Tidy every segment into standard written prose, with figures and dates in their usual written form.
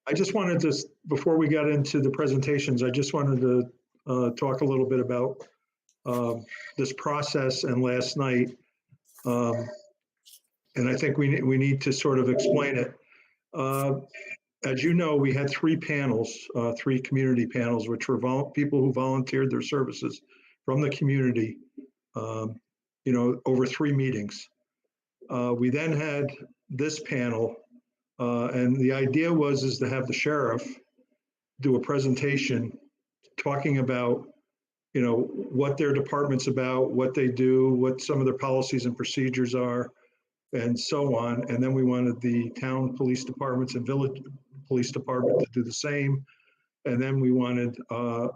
I just wanted to, before we got into the presentations, I just wanted to talk a little bit about this process and last night. Um, and I think we need to sort of explain it. As you know, we had three panels, three community panels, which were people who volunteered their services from the community, over three meetings. We then had this panel, and the idea is to have the sheriff do a presentation talking about, what their department's about, what they do, what some of their policies and procedures are, and so on. And then we wanted the town police departments and village police department to do the same. And then we wanted a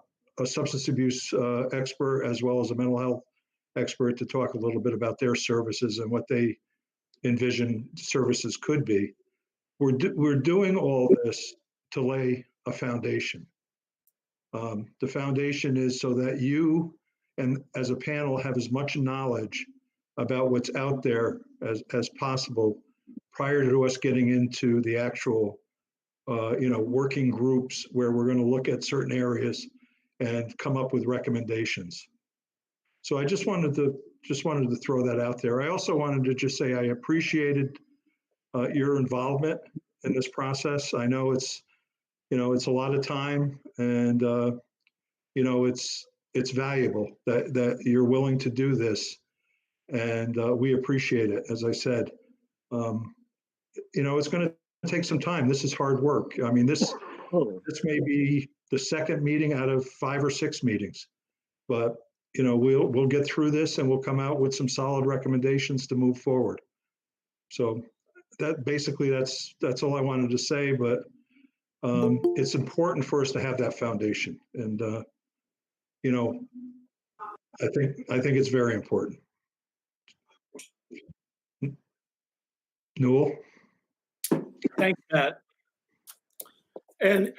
substance abuse expert as well as a mental health expert to talk a little bit about their services and what they envision services could be. We're doing all this to lay a foundation. The foundation is so that you and as a panel have as much knowledge about what's out there as possible prior to us getting into the actual, working groups where we're going to look at certain areas and come up with recommendations. So I just wanted to throw that out there. I also wanted to just say I appreciated your involvement in this process. I know it's a lot of time, and it's valuable that you're willing to do this, and we appreciate it. As I said, it's going to take some time. This is hard work. I mean, this may be the second meeting out of 5 or 6 meetings, but we'll get through this and we'll come out with some solid recommendations to move forward. So that's all I wanted to say. But it's important for us to have that foundation, and I think it's very important. Newell? Thanks, Matt. And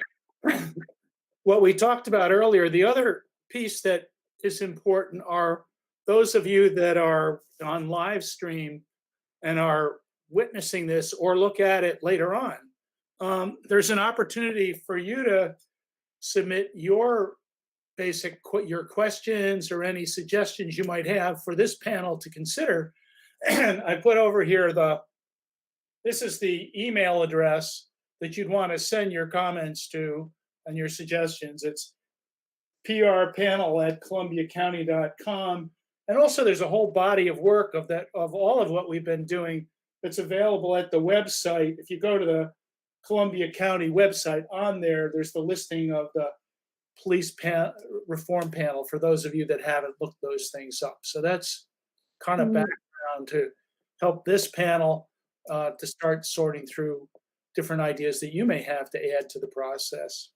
what we talked about earlier, the other piece that is important are those of you that are on live stream and are witnessing this or look at it later on. There's an opportunity for you to submit your your questions or any suggestions you might have for this panel to consider. And I put over here this is the email address that you'd want to send your comments to and your suggestions. It's prpanel@columbiacounty.com. And also there's a whole body of work of all of what we've been doing that's available at the website. If you go to the Columbia County website, on there's the listing of the police reform panel for those of you that haven't looked those things up. So that's kind of background to help this panel to start sorting through different ideas that you may have to add to the process.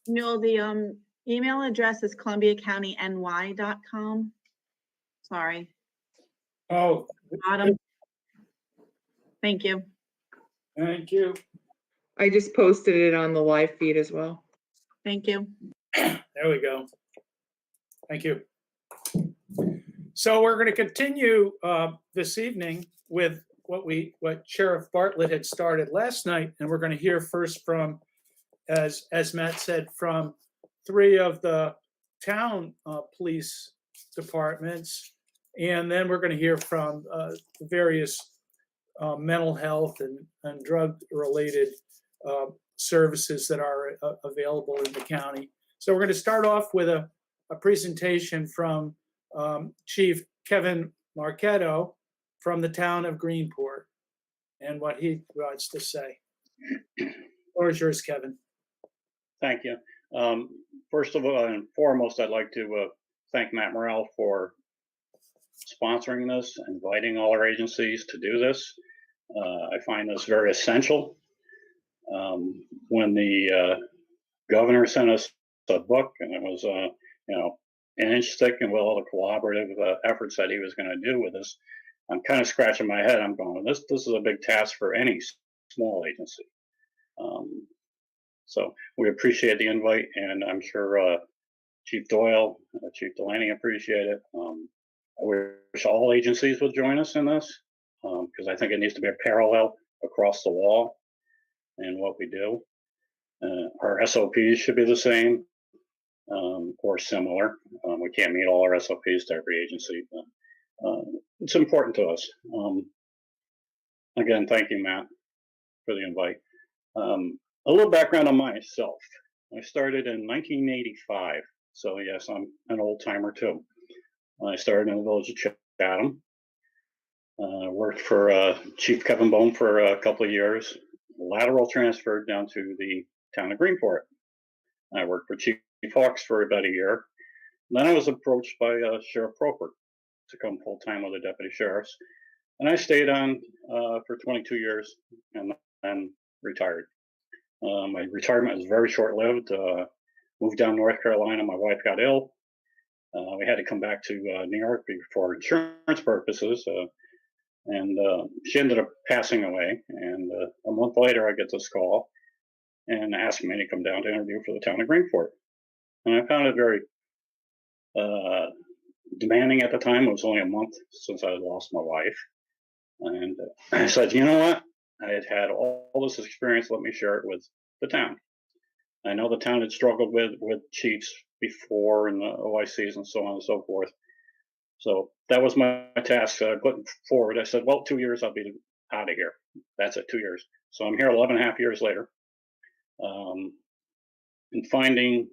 No, the email address is columbiacountyny.com. Sorry. Oh, Bottom. Thank you. Thank you. I just posted it on the live feed as well. Thank you. There we go. Thank you. So we're going to continue this evening with what Sheriff Bartlett had started last night, and we're going to hear first from, as Matt said, from 3 of the town police departments, and then we're going to hear from the various mental health and drug-related services that are available in the county. So we're going to start off with a presentation from Chief Kevin Marchetto from the town of Greenport and what he wants to say. The floor is yours, Kevin. Thank you. First of all and foremost, I'd like to thank Matt Morrell for sponsoring this, inviting all our agencies to do this. I find this very essential. When the governor sent us a book, and it was, an inch thick, and with all the collaborative efforts that he was going to do with us, I'm kind of scratching my head. I'm going, this is a big task for any small agency. So we appreciate the invite, and I'm sure Chief Doyle, Chief Delaney appreciate it. I wish all agencies would join us in this, because I think it needs to be a parallel across the wall in what we do. Our SOPs should be the same or similar. We can't meet all our SOPs to every agency, but it's important to us. Again, thank you, Matt, for the invite. A little background on myself. I started in 1985, so yes, I'm an old timer too. I started in the village of Chatham. Worked for Chief Kevin Bone for a couple of years. Lateral transferred down to the town of Greenport. I worked for Chief Hawks for about a year. Then I was approached by Sheriff Proper to come full time with the deputy sheriffs, and I stayed on for 22 years and then retired. My retirement was very short lived. Moved down North Carolina. My wife got ill. We had to come back to New York for insurance purposes. And she ended up passing away. And a month later, I get this call and asking me to come down to interview for the town of Greenport. And I found it very demanding at the time. It was only a month since I had lost my wife. And I said, you know what? I had had all this experience. Let me share it with the town. I know the town had struggled with chiefs before and the OICs and so on and so forth. So that was my task putting forward. I said, well, 2 years, I'll be out of here. That's it, 2 years. So I'm here 11 and a half years later. And finding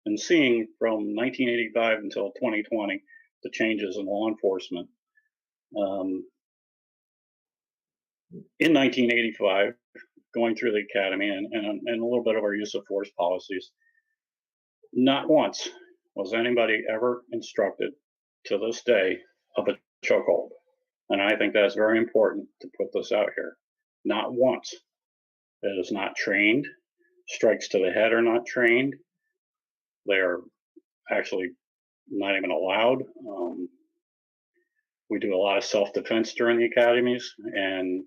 and seeing from 1985 until 2020, the changes in law enforcement. In 1985, going through the academy and a little bit of our use of force policies, not once was anybody ever instructed to this day of a chokehold. And I think that's very important to put this out here. Not once. It is not trained. Strikes to the head are not trained. They're actually not even allowed. We do a lot of self-defense during the academies, and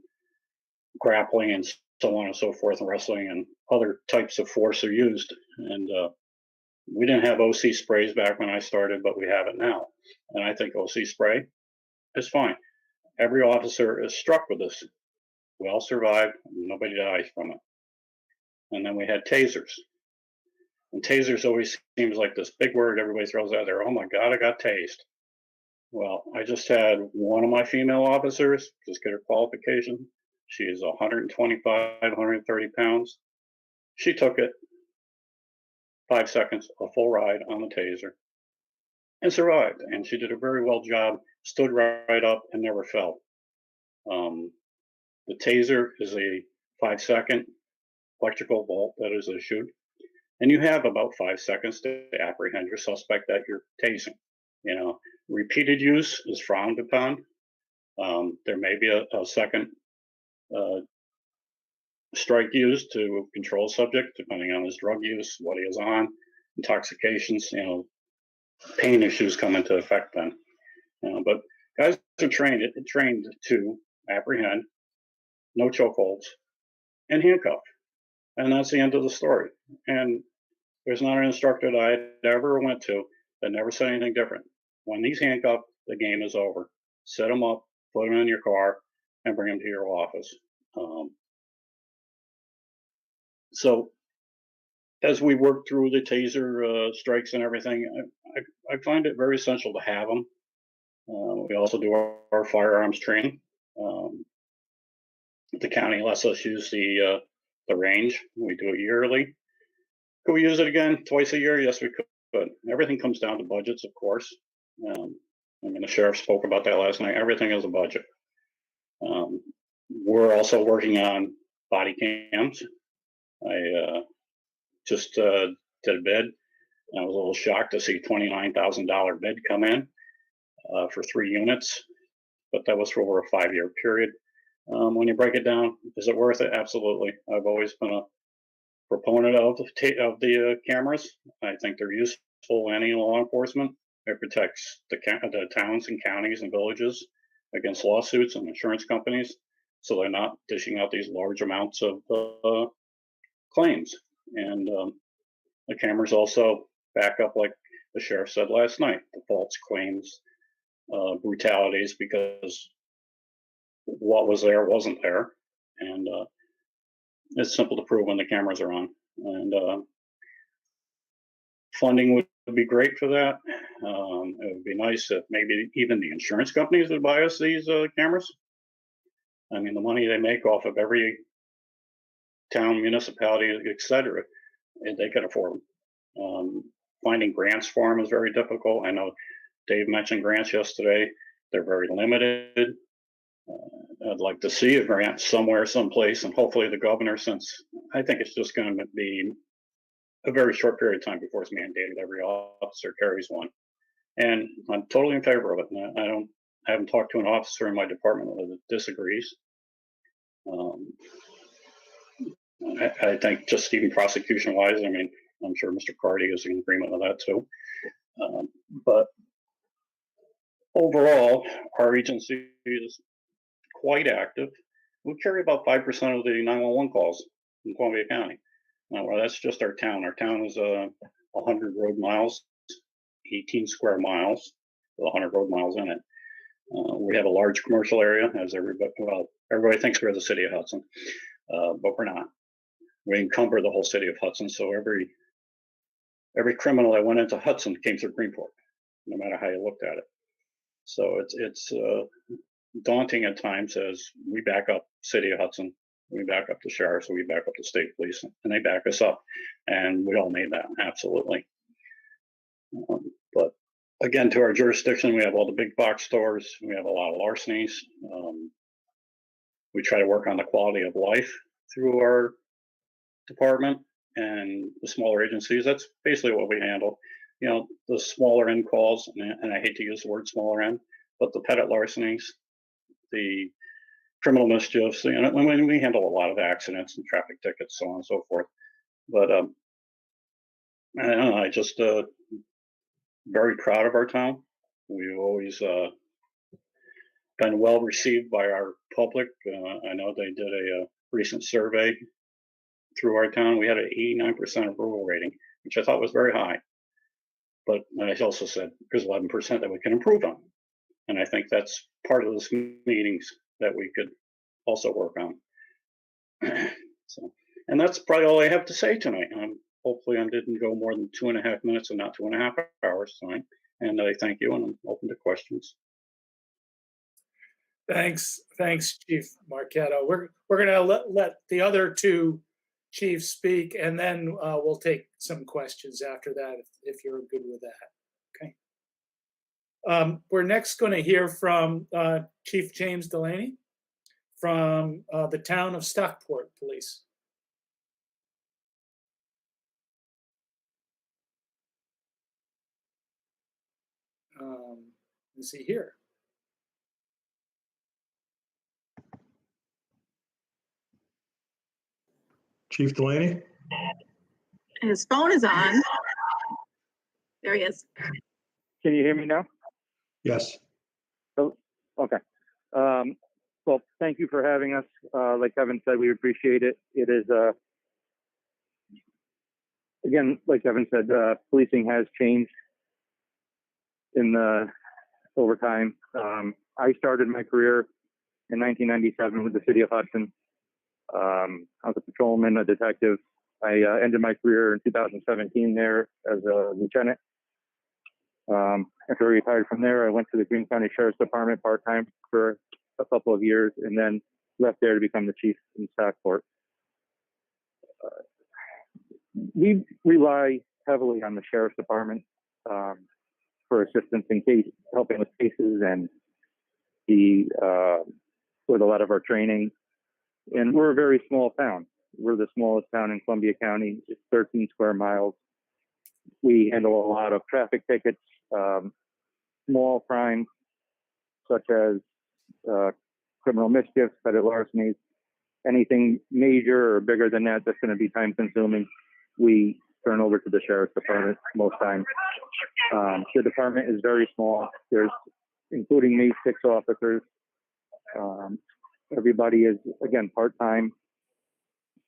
grappling and so on and so forth, and wrestling and other types of force are used. And we didn't have OC sprays back when I started, but we have it now. And I think OC spray is fine. Every officer is struck with this. We all survived. Nobody dies from it. And then we had tasers. And tasers always seems like this big word everybody throws out there. Oh my God, I got tased. Well, I just had one of my female officers just get her qualification. She is 125, 130 pounds. She took it, 5 seconds, a full ride on the taser, and survived. And she did a very well job, stood right up and never fell. The taser is a 5-second electrical bolt that is issued, and you have about 5 seconds to apprehend your suspect that you're tasing. You know, repeated use is frowned upon. There may be a second strike used to control subject, depending on his drug use, what he is on, intoxications, you know, pain issues come into effect then. But guys are trained to apprehend, no chokeholds, and handcuff. And that's the end of the story. And there's not an instructor that I ever went to that never said anything different. When he's handcuffed, the game is over. Set him up, put him in your car, and bring him to your office. So as we work through the taser strikes and everything, I find it very essential to have them. We also do our firearms training. The county lets us use the range. We do it yearly. Could we use it again twice a year? Yes, we could. Everything comes down to budgets, of course. I mean, the sheriff spoke about that last night. Everything is a budget. We're also working on body cams. I just did a bid. I was a little shocked to see $29,000 bid come in for 3 units, but that was for over a 5-year period. When you break it down, is it worth it? Absolutely. I've always been a proponent of the cameras. I think they're useful in any law enforcement. It protects the towns and counties and villages against lawsuits and insurance companies, so they're not dishing out these large amounts of claims. And the cameras also back up, like the sheriff said last night, the false claims, brutalities, because what was there wasn't there. And it's simple to prove when the cameras are on. and funding would be great for that. It would be nice if maybe even the insurance companies would buy us these cameras. I mean, the money they make off of every town, municipality, etc., they can afford them. Finding grants for them is very difficult. I know Dave mentioned grants yesterday. They're very limited. I'd like to see a grant somewhere, someplace, and hopefully the governor, since I think it's just going to be a very short period of time before it's mandated, every officer carries one. And I'm totally in favor of it. And I haven't talked to an officer in my department that disagrees. I think just even prosecution wise, I mean, I'm sure Mr. Cardy is in agreement with that too. But overall, our agency is quite active. We carry about 5% of the 911 calls in Columbia County. Now, well, that's just our town. Our town is 100 road miles, 18 square miles, with 100 road miles in it. We have a large commercial area, as everybody thinks we're the city of Hudson, but we're not. We encumber the whole city of Hudson, so every criminal that went into Hudson came through Greenport, no matter how you looked at it. So it's daunting at times as we back up city of Hudson, we back up the sheriffs, we back up the state police, and they back us up, and we all need that, absolutely. But again, to our jurisdiction, we have all the big box stores, we have a lot of larcenies. We try to work on the quality of life through our department and the smaller agencies. That's basically what we handle. You know, the smaller end calls, and I hate to use the word smaller end, but the petty larcenies, the criminal mischiefs, and we handle a lot of accidents and traffic tickets, so on and so forth. But I don't know, I just very proud of our town. We've always been well received by our public. I know they did a recent survey through our town. We had an 89% approval rating, which I thought was very high. But I also said there's 11% that we can improve on. And I think that's part of those meetings that we could also work on. So, and that's probably all I have to say tonight. Hopefully I didn't go more than 2.5 minutes and not 2.5 hours tonight. And I thank you, and I'm open to questions. Thanks, Chief Marchetto. We're gonna let the other two chiefs speak, and then we'll take some questions after that if you're good with that. Okay. We're next going to hear from Chief James Delaney from the town of Stockport Police. Let's see here. Chief Delaney? His phone is on. There he is. Can you hear me now? Yes. Oh, okay. Well, thank you for having us. Like Kevin said, we appreciate it. It is, again, like Kevin said, policing has changed over time. I started my career in 1997 with the city of Hudson. I was a patrolman, a detective. I ended my career in 2017 there as a lieutenant. After I retired from there, I went to the Greene County Sheriff's Department part-time for a couple of years, and then left there to become the chief in Stockport. We rely heavily on the Sheriff's Department for assistance in helping with cases and with a lot of our training. And we're a very small town. We're the smallest town in Columbia County. It's 13 square miles. We handle a lot of traffic tickets, small crimes such as criminal mischief, petty larcenies, anything major or bigger than that that's going to be time consuming, we turn over to the Sheriff's Department most times. The department is very small. There's, including me, 6 officers. Everybody is, again, part-time,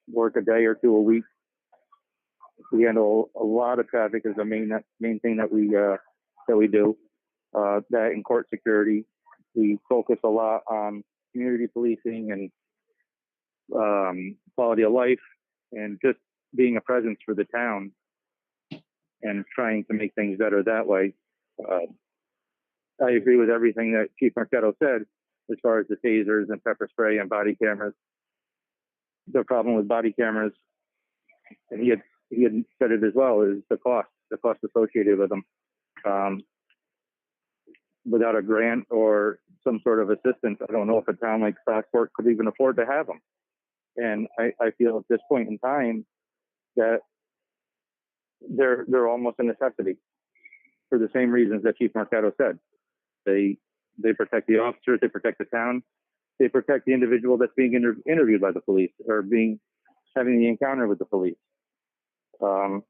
work a day or 2 a week. We handle a lot of traffic is the main thing that we do. That and court security. We focus a lot on community policing and quality of life and just being a presence for the town and trying to make things better that way. I agree with everything that Chief Marchetto said as far as the tasers and pepper spray and body cameras. The problem with body cameras, and he had said it as well, is the cost associated with them. Without a grant or some sort of assistance, I don't know if a town like Stockport could even afford to have them. And I feel at this point in time that they're almost a necessity for the same reasons that Chief Marchetto said. They protect the officers, they protect the town, they protect the individual that's being interviewed by the police or having the encounter with the police. But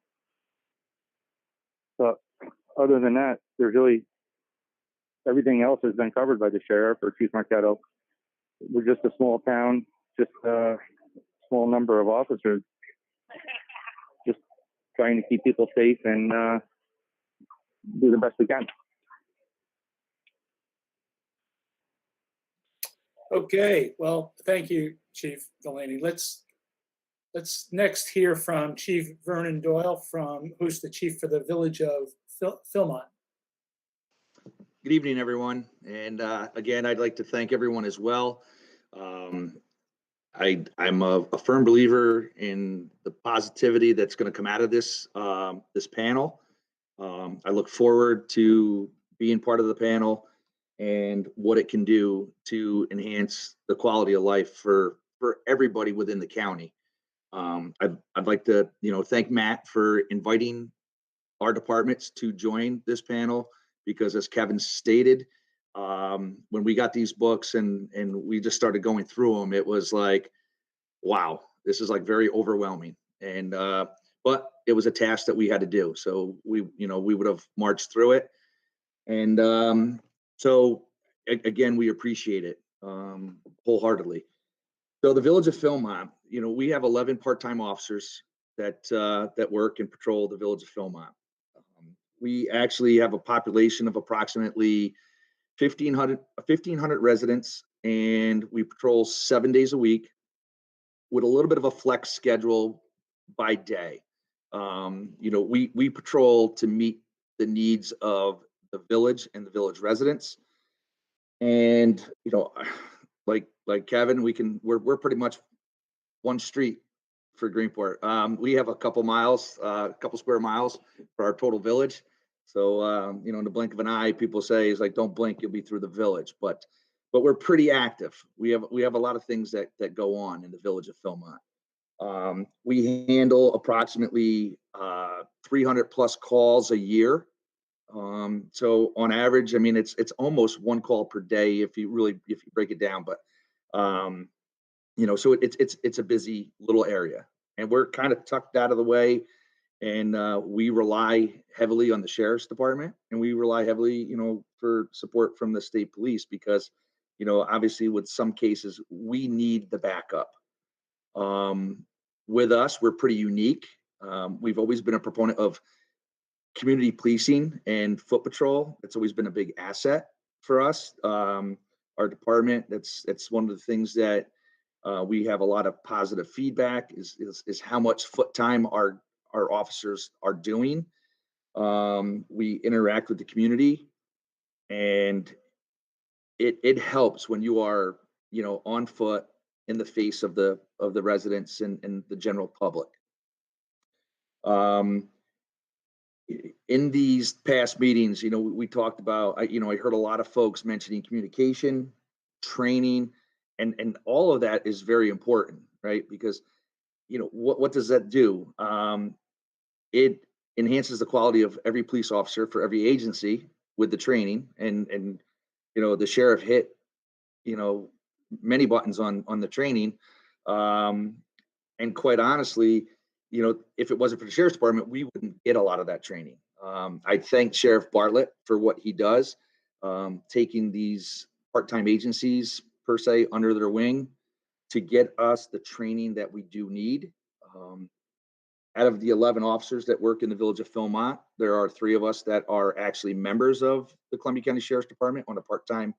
other than that, there's really everything else has been covered by the sheriff or Chief Marchetto. We're just a small town, just a small number of officers, just trying to keep people safe and do the best we can. Okay, well, thank you, Chief Delaney. Let's next hear from Chief Vernon Doyle, who's the chief for the village of Philmont. Good evening, everyone. And again, I'd like to thank everyone as well. I'm a firm believer in the positivity that's going to come out of this panel. I look forward to being part of the panel and what it can do to enhance the quality of life for everybody within the county. I'd like to thank Matt for inviting our departments to join this panel, because as Kevin stated, when we got these books and we just started going through them, it was like, wow, this is like very overwhelming. And but it was a task that we had to do, so we would have marched through it. And so again, we appreciate it wholeheartedly. So the village of Philmont, we have 11 part-time officers that work and patrol the village of Philmont. We actually have a population of approximately 1,500 residents, and we patrol 7 days a week with a little bit of a flex schedule by day. We patrol to meet the needs of the village and the village residents. And, like Kevin, we're pretty much one street for Greenport. We have a couple square miles for our total village. So, in the blink of an eye, people say, it's like, don't blink, you'll be through the village. But we're pretty active. We have a lot of things that go on in the village of Philmont. We handle approximately 300 plus calls a year. So on average, it's almost one call per day if you break it down. But so it's a busy little area, and we're kind of tucked out of the way. And we rely heavily on the sheriff's department, and we rely heavily, for support from the state police, because, obviously with some cases we need the backup. With us, we're pretty unique. We've always been a proponent of community policing and foot patrol. It's always been a big asset for us. Our department, that's one of the things that we have a lot of positive feedback is how much foot time our officers are doing. We interact with the community, and it helps when you are, on foot in the face of the residents and the general public. In these past meetings, we talked about, I heard a lot of folks mentioning communication, training, and all of that is very important, right? Because, what does that do? It enhances the quality of every police officer for every agency with the training, and the sheriff hit, many buttons on the training. And quite honestly, if it wasn't for the sheriff's department, we wouldn't get a lot of that training. I thank Sheriff Bartlett for what he does, taking these part-time agencies per se under their wing to get us the training that we do need. Out of the 11 officers that work in the village of Philmont, there are 3 of us that are actually members of the Columbia County Sheriff's Department on a part-time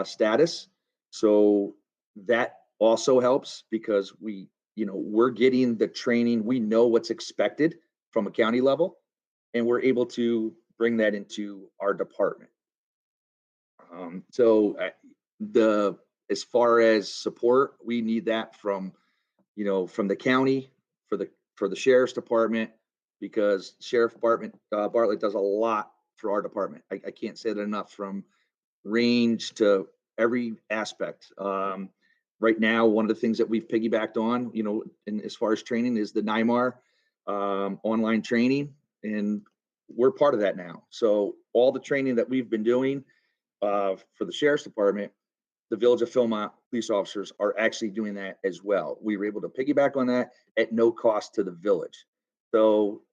status. So that also helps, because we we're getting the training. We know what's expected from a county level, and we're able to bring that into our department. So as far as support, we need that from the county, for the sheriff's department, because Sheriff Bartlett does a lot for our department. I can't say that enough, from range to every aspect. Right now, one of the things that we've piggybacked on, and as far as training, is the NYMAR online training, and we're part of that now. So all the training that we've been doing for the sheriff's department, the Village of Philmont police officers are actually doing that as well. We were able to piggyback on that at no cost to the village. So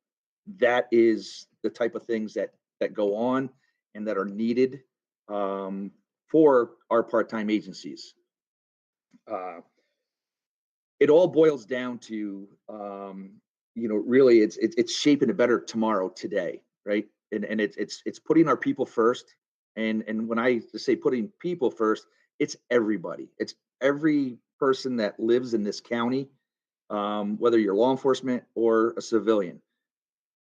that is the type of things that go on and that are needed for our part-time agencies. It all boils down to, really it's shaping a better tomorrow today, right? And it's putting our people first. And when I say putting people first, it's everybody. It's every person that lives in this county, whether you're law enforcement or a civilian.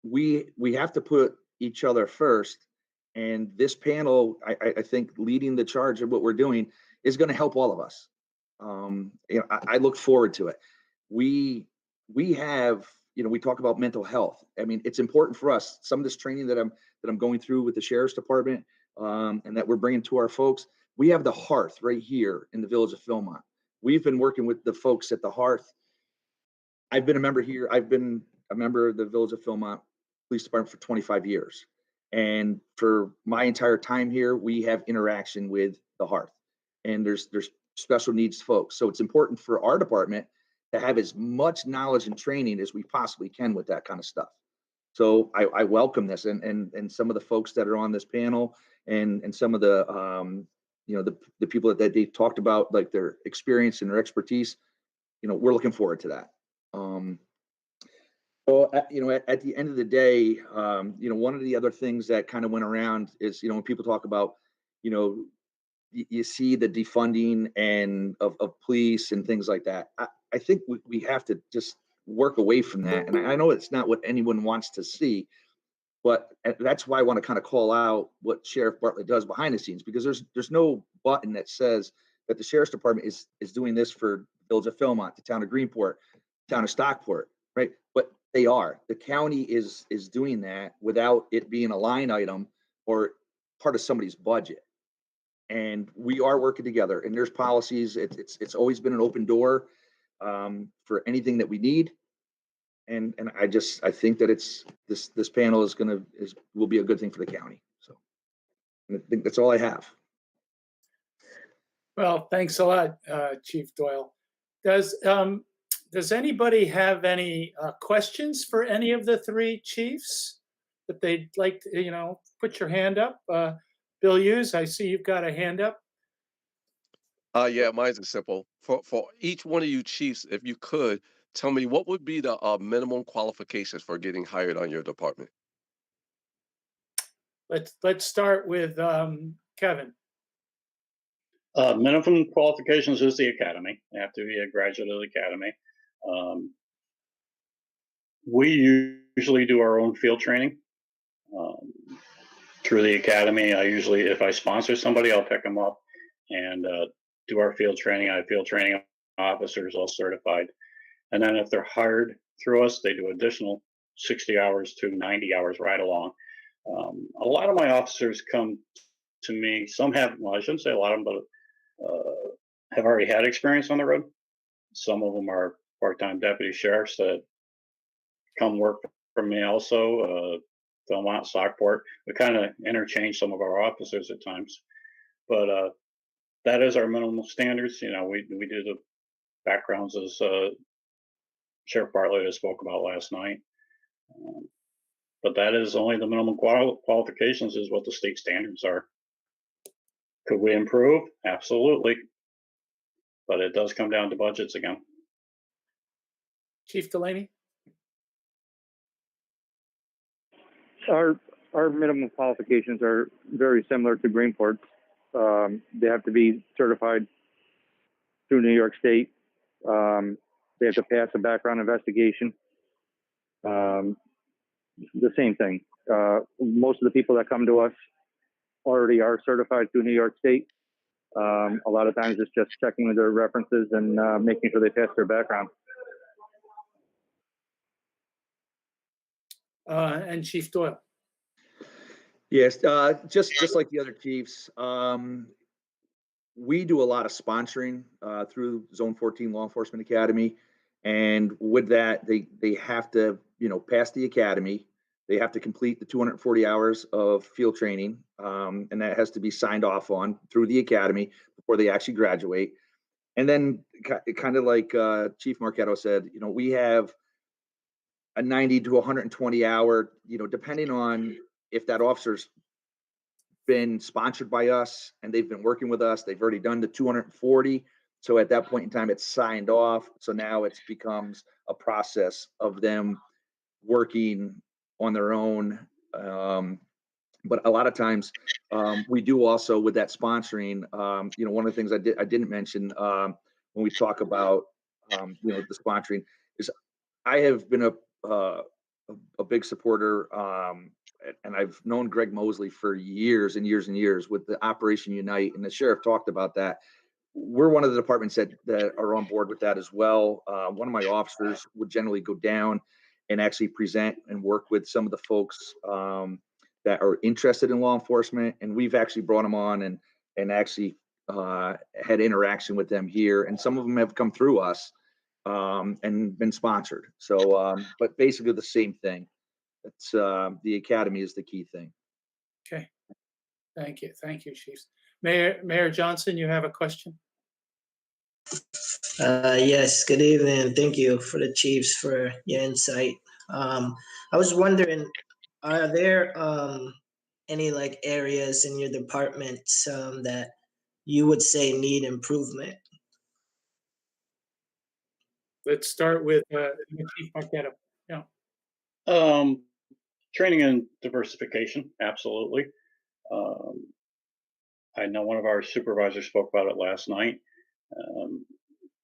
We have to put each other first. And this panel, I think, leading the charge of what we're doing is going to help all of us. I look forward to it. We have, we talk about mental health. I mean, it's important for us. Some of this training that I'm going through with the sheriff's department, and that we're bringing to our folks. We have the Hearth right here in the Village of Philmont. We've been working with the folks at the Hearth. I've been a member here. I've been a member of the Village of Philmont Police Department for 25 years. And for my entire time here, we have interaction with the Hearth. And there's special needs folks. So it's important for our department to have as much knowledge and training as we possibly can with that kind of stuff. So I welcome this, and some of the folks that are on this panel, and some of the the people that they talked about, like their experience and their expertise. We're looking forward to that. So at the end of the day, one of the other things that kind of went around is, when people talk about, you see the defunding and of police and things like that. I think we have to just work away from that. And I know it's not what anyone wants to see, but that's why I want to kind of call out what Sheriff Bartlett does behind the scenes, because there's no button that says that the sheriff's department is doing this for Village of Philmont, the town of Greenport, town of Stockport, right? But they are. The county is doing that without it being a line item or part of somebody's budget. And we are working together, and there's policies. It's always been an open door for anything that we need. And I think that this panel will be a good thing for the county. So I think that's all I have. Well, thanks a lot, Chief Doyle. Does anybody have any questions for any of the three chiefs that they'd like to, put your hand up? Bill Hughes, I see you've got a hand up. Yeah, mine's is simple. For each one of you chiefs, if you could tell me what would be the minimum qualifications for getting hired on your department. Let's start with Kevin. Minimum qualifications is the academy. They have to be a graduate of the academy. We usually do our own field training through the academy. If I sponsor somebody, I'll pick them up and do our field training. I have field training officers all certified. And then if they're hired through us, they do additional 60 hours to 90 hours right along. A lot of my officers come to me. Some have, well, I shouldn't say a lot of them, but have already had experience on the road. Some of them are part-time deputy sheriffs that come work for me also. Philmont, Stockport. We kind of interchange some of our officers at times, but that is our minimum standards. We do the backgrounds as Sheriff Bartlett has spoke about last night. But that is only the minimum qualifications is what the state standards are. Could we improve? Absolutely. But it does come down to budgets again. Chief Delaney? Our minimum qualifications are very similar to Greenport's. They have to be certified through New York State. They have to pass a background investigation. The same thing. Most of the people that come to us already are certified through New York State. A lot of times it's just checking their references and making sure they pass their background. And Chief Doyle. Yes, just like the other chiefs, we do a lot of sponsoring through Zone 14 Law Enforcement Academy, and with that, they have to pass the academy. They have to complete the 240 hours of field training, and that has to be signed off on through the academy before they actually graduate. And then, kind of like Chief Marchetto said, we have a 90 to 120 hour, depending on if that officer's been sponsored by us and they've been working with us, they've already done the 240. So at that point in time, it's signed off. So now it becomes a process of them working on their own. But a lot of times we do also with that sponsoring, one of the things I didn't mention when we talk about, the sponsoring is I have been a big supporter, and I've known Greg Mosley for years and years and years with the Operation Unite, and the sheriff talked about that. We're one of the departments that are on board with that as well. One of my officers would generally go down and actually present and work with some of the folks that are interested in law enforcement, and we've actually brought them on and actually had interaction with them here, and some of them have come through us and been sponsored. So, but basically the same thing. It's the academy is the key thing. Okay. Thank you, Chiefs. Mayor Johnson, you have a question? Yes, good evening. Thank you for the chiefs for your insight. I was wondering, are there any areas in your departments that you would say need improvement? Let's start with Chief Marchetto. Yeah. Training and diversification, absolutely. I know one of our supervisors spoke about it last night.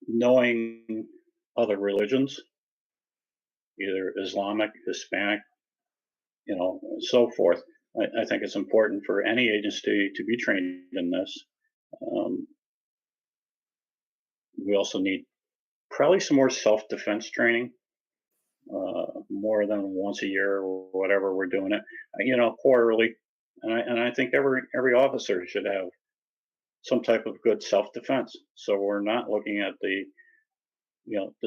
Knowing other religions, either Islamic, Hispanic, so forth. I think it's important for any agency to be trained in this. We also need probably some more self-defense training, more than once a year or whatever we're doing it, quarterly. And I think every officer should have some type of good self-defense. So we're not looking at the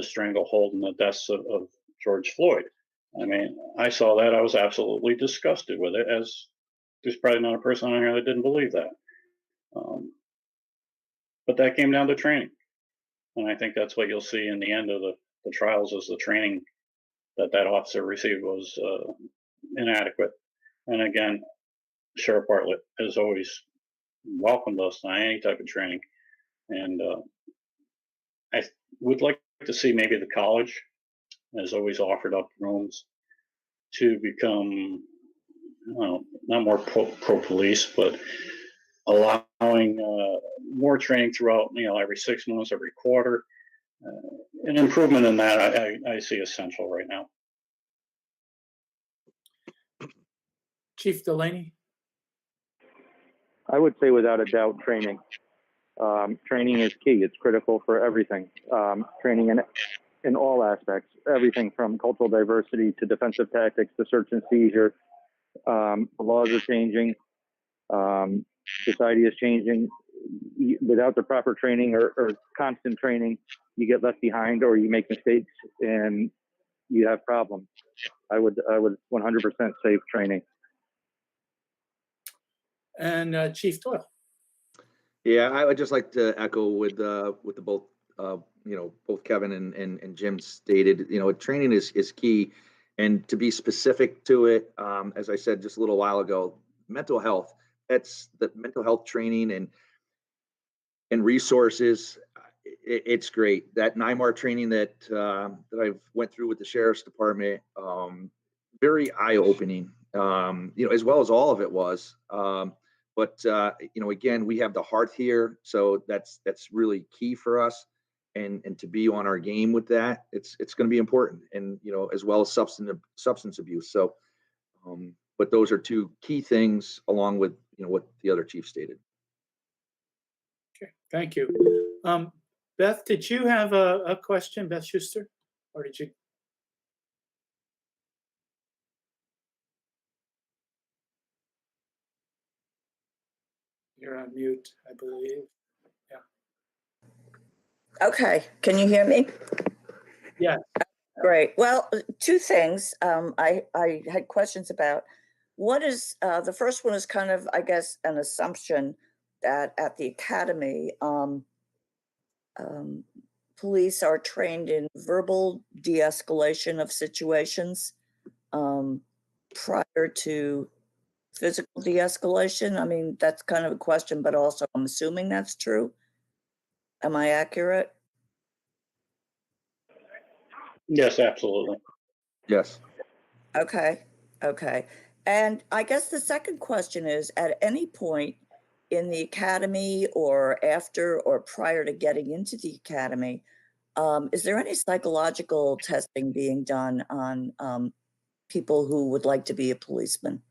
stranglehold and the deaths of George Floyd. I mean, I saw that. I was absolutely disgusted with it, as there's probably not a person on here that didn't believe that. But that came down to training. And I think that's what you'll see in the end of the trials, is the training that officer received was inadequate. And again, Sheriff Bartlett has always welcomed us on any type of training. And I would like to see maybe the college has always offered up rooms to become, not more pro police, but allowing more training throughout, every 6 months, every quarter. An improvement in that I see essential right now. Chief Delaney. I would say without a doubt, training. Training is key. It's critical for everything. Training in all aspects, everything from cultural diversity to defensive tactics to search and seizure. The laws are changing. Society is changing. Without the proper training or constant training, you get left behind or you make mistakes and you have problems. I would 100% say training. And Chief Doyle. Yeah, I would just like to echo with the both both Kevin and Jim stated. Training is key, and to be specific to it, as I said just a little while ago, mental health. That's the mental health training and resources. It's great. That NIMAR training that I've went through with the sheriff's department, very eye opening. As well as all of it was. But again, we have the hearth here, so that's really key for us. and to be on our game with that, it's going to be important. And, as well as substance abuse. So, but those are two key things along with, what the other chief stated. Okay, thank you. Beth, did you have a question, Beth Schuster? Or did you? You're on mute, I believe. Okay, can you hear me? Yeah. Great. Well, two things I had questions about. One is, the first one is kind of, I guess, an assumption that at the academy, police are trained in verbal de-escalation of situations prior to physical de-escalation. I mean, that's kind of a question, but also I'm assuming that's true. Am I accurate? Yes, absolutely. Yes. Okay. And I guess the second question is, at any point in the academy or after or prior to getting into the academy, is there any psychological testing being done on people who would like to be a policeman?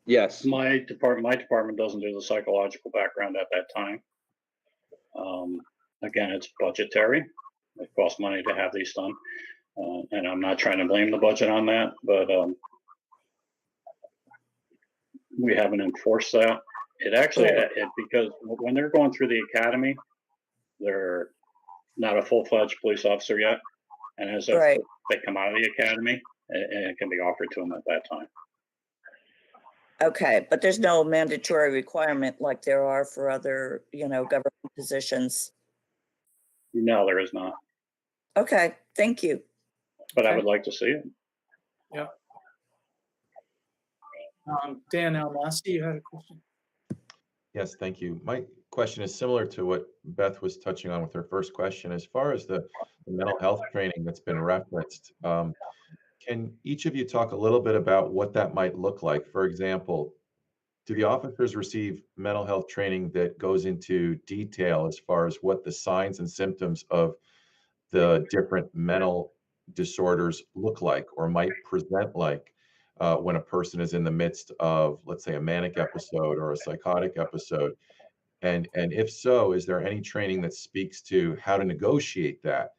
Yes. My department doesn't do the psychological background at that time. Again, it's budgetary. It costs money to have these done. And I'm not trying to blame the budget on that, but we haven't enforced that. It actually, because when they're going through the academy, they're not a full-fledged police officer yet. And as Right. they come out of the academy, and it can be offered to them at that time. Okay, but there's no mandatory requirement like there are for other, government positions. No, there is not, Okay, thank you. but I Okay. would like to see it. Yeah. Dan Almasi, you had a question? Yes, thank you. My question is similar to what Beth was touching on with her first question. As far as the mental health training that's been referenced, can each of you talk a little bit about what that might look like? For example, do the officers receive mental health training that goes into detail as far as what the signs and symptoms of the different mental disorders look like or might present like when a person is in the midst of, let's say, a manic episode or a psychotic episode? And if so, is there any training that speaks to how to negotiate that?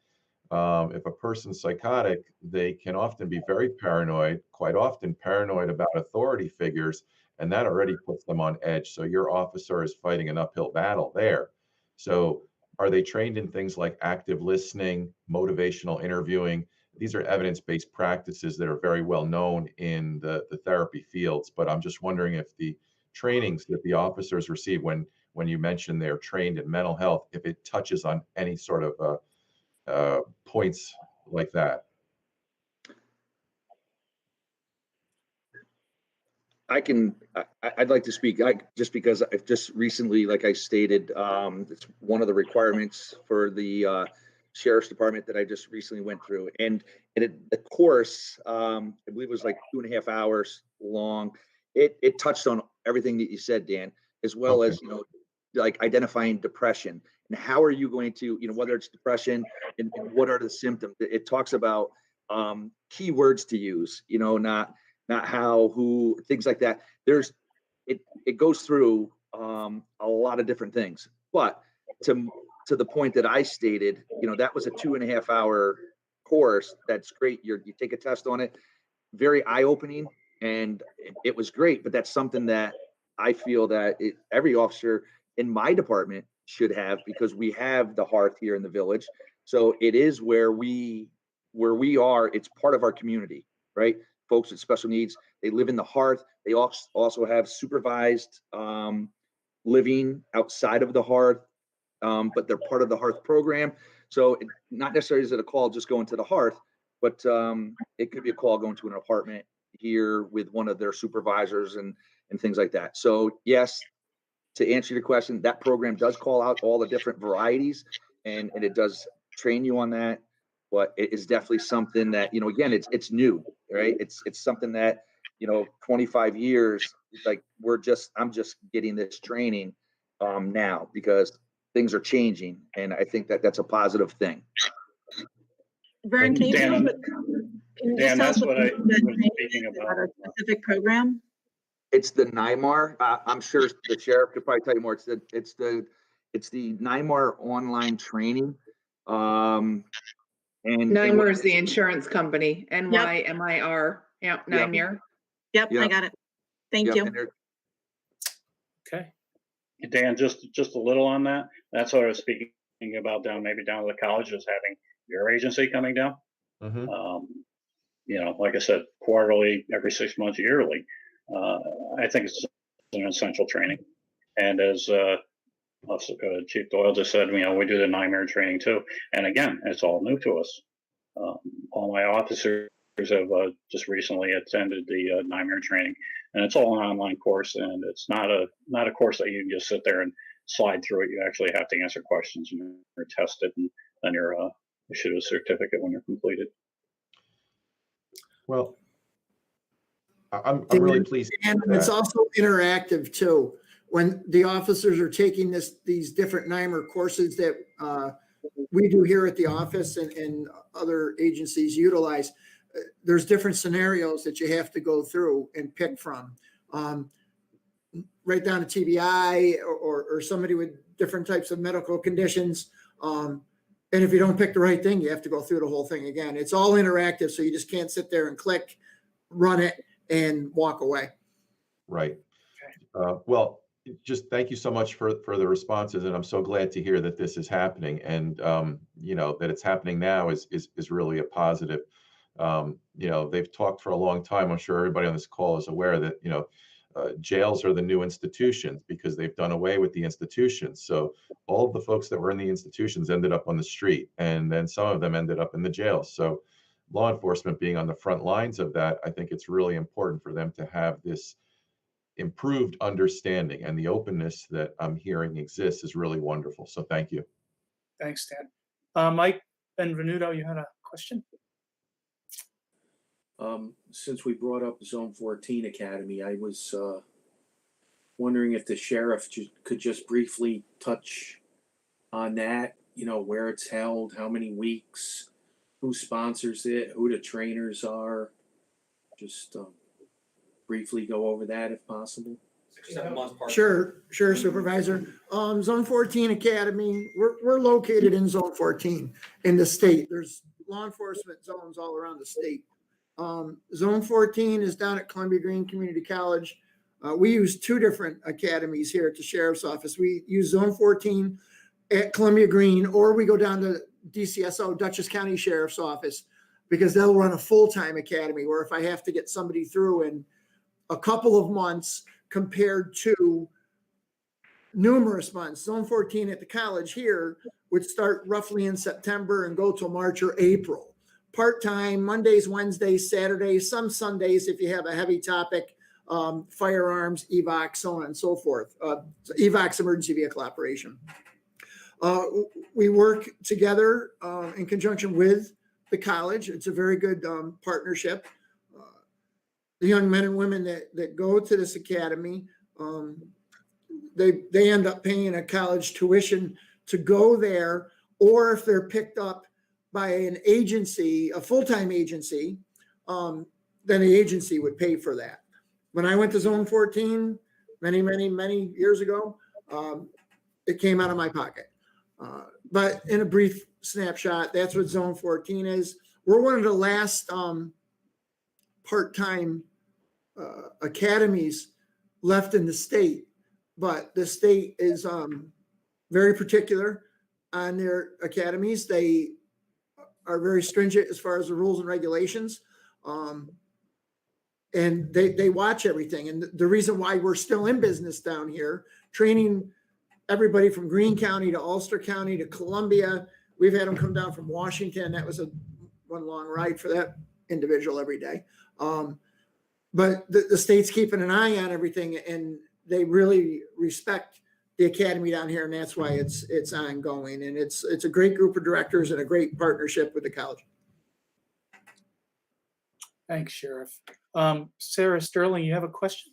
If a person's psychotic, they can often be very paranoid, quite often paranoid about authority figures, and that already puts them on edge. So your officer is fighting an uphill battle there. So are they trained in things like active listening, motivational interviewing? These are evidence-based practices that are very well known in the therapy fields, but I'm just wondering if the trainings that the officers receive when you mention they're trained in mental health, if it touches on any sort of points like that. I'd like to speak, just because I've just recently, like I stated, it's one of the requirements for the sheriff's department that I just recently went through. And the course, I believe it was like 2.5 hours long. It touched on everything that you said, Dan, as well as, like identifying depression and how are you going to, whether it's depression and what are the symptoms. It talks about key words to use, not how, who, things like that. It goes through a lot of different things, but to the point that I stated, that was a 2.5 hour course. That's great. You take a test on it, very eye-opening, and it was great. But that's something that I feel that every officer in my department should have, because we have the hearth here in the village. So it is where we are. It's part of our community, right? Folks with special needs, they live in the hearth. They also have supervised living outside of the hearth, but they're part of the hearth program. So not necessarily is it a call just going to the hearth, but it could be a call going to an apartment here with one of their supervisors and things like that. So yes, to answer your question, that program does call out all the different varieties and it does train you on that. But it is definitely something that, again, it's new, right? It's something that, 25 years, like I'm just getting this training. now, because things are changing, and I think that that's a positive thing. Vern, can you tell us Dan, what- can you just Dan, tell us that's what I the was training speaking is about. a specific program? It's the NYMAR. I'm sure the sheriff could probably tell you more. It's the NYMAR online training. And NYMER is the insurance company, NYMIR. Yeah, Yep. NYMER. Yep, I Yep. got it. Thank Yep, you. and they're- Okay. Dan, just a little on that. That's what I was speaking about down to the college, is having your agency coming down. Mhm. Like I said, quarterly, every 6 months, yearly. I think it's an essential training. And as Chief Doyle just said, we do the NYMER training too. And again, it's all new to us. All my officers have just recently attended the NYMER training, and it's all an online course, and it's not a course that you can just sit there and slide through it. You actually have to answer questions, and you're tested, and then you're issued a certificate when you're completed. Well, I'm really pleased. And with it's that. also interactive too. When the officers are taking these different NYMER courses that we do here at the office and other agencies utilize, there's different scenarios that you have to go through and pick from. Right down to TBI or somebody with different types of medical conditions. And if you don't pick the right thing, you have to go through the whole thing again. It's all interactive, so you just can't sit there and click, run it, and walk away. Right. Well, just thank you so much for the responses, and I'm so glad to hear that this is happening, and that it's happening now is really a positive. They've talked for a long time. I'm sure everybody on this call is aware that jails are the new institutions because they've done away with the institutions. So all of the folks that were in the institutions ended up on the street, and then some of them ended up in the jails. So law enforcement being on the front lines of that, I think it's really important for them to have this improved understanding, and the openness that I'm hearing exists is really wonderful. So thank you. Thanks, Dan. Mike Benvenuto, you had a question? Since we brought up Zone 14 Academy, I was wondering if the sheriff could just briefly touch on that, where it's held, how many weeks, who sponsors it, who the trainers are. Just briefly go over that if possible. 6 or 7 months. Sure, Supervisor. Zone 14 Academy, we're located in Zone 14 in the state. There's law enforcement zones all around the state. Zone 14 is down at Columbia Green Community College. We use 2 different academies here at the Sheriff's Office. We use Zone 14 at Columbia Green, or we go down to DCSO, Dutchess County Sheriff's Office, because they'll run a full-time academy where if I have to get somebody through in a couple of months compared to numerous months. Zone 14 at the college here would start roughly in September and go till March or April. Part-time, Mondays, Wednesdays, Saturdays, some Sundays if you have a heavy topic, firearms, evac, so on and so forth. Evacs, emergency vehicle operation. We work together in conjunction with the college. It's a very good partnership. The young men and women that go to this academy, they end up paying a college tuition to go there, or if they're picked up by an agency, a full-time agency, then the agency would pay for that. When I went to Zone 14 many years ago, it came out of my pocket. But in a brief snapshot, that's what Zone 14 is. We're one of the last part-time academies left in the state, but the state is very particular on their academies. They are very stringent as far as the rules and regulations, and they watch everything. And the reason why we're still in business down here, training everybody from Greene County to Ulster County to Columbia. We've had them come down from Washington. That was one long ride for that individual every day. But the state's keeping an eye on everything, and they really respect the academy down here, and that's why it's ongoing. And it's a great group of directors and a great partnership with the college. Thanks, Sheriff. Sarah Sterling, you have a question?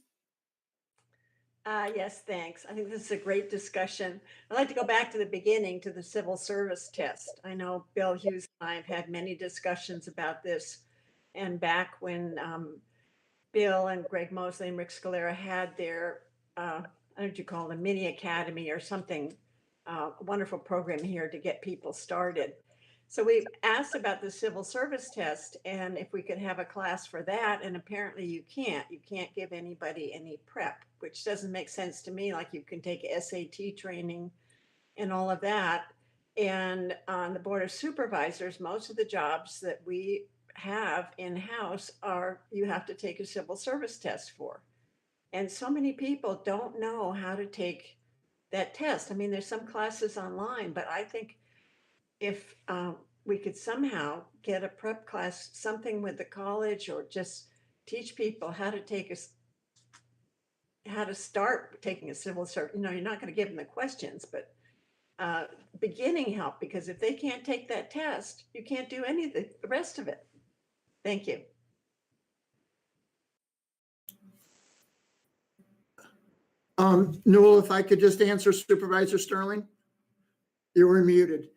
Yes, thanks. I think this is a great discussion. I'd like to go back to the beginning, to the civil service test. I know Bill Hughes and I have had many discussions about this. And back when Bill and Greg Mosley and Rick Scalera had their, I don't know what you call it, a mini academy or something, a wonderful program here to get people started. So we asked about the civil service test and if we could have a class for that, and apparently you can't. You can't give anybody any prep, which doesn't make sense to me. Like you can take SAT training and all of that. And on the Board of Supervisors, most of the jobs that we have in-house are you have to take a civil service test for. And so many people don't know how to take that test. I mean, there's some classes online, but I think if we could somehow get a prep class, something with the college, or just teach people how to take how to start taking a civil service. You know, you're not going to give them the questions, but beginning help, because if they can't take that test, you can't do any of the rest of it. Thank you. Newell, if I could just answer Supervisor Sterling. You were muted.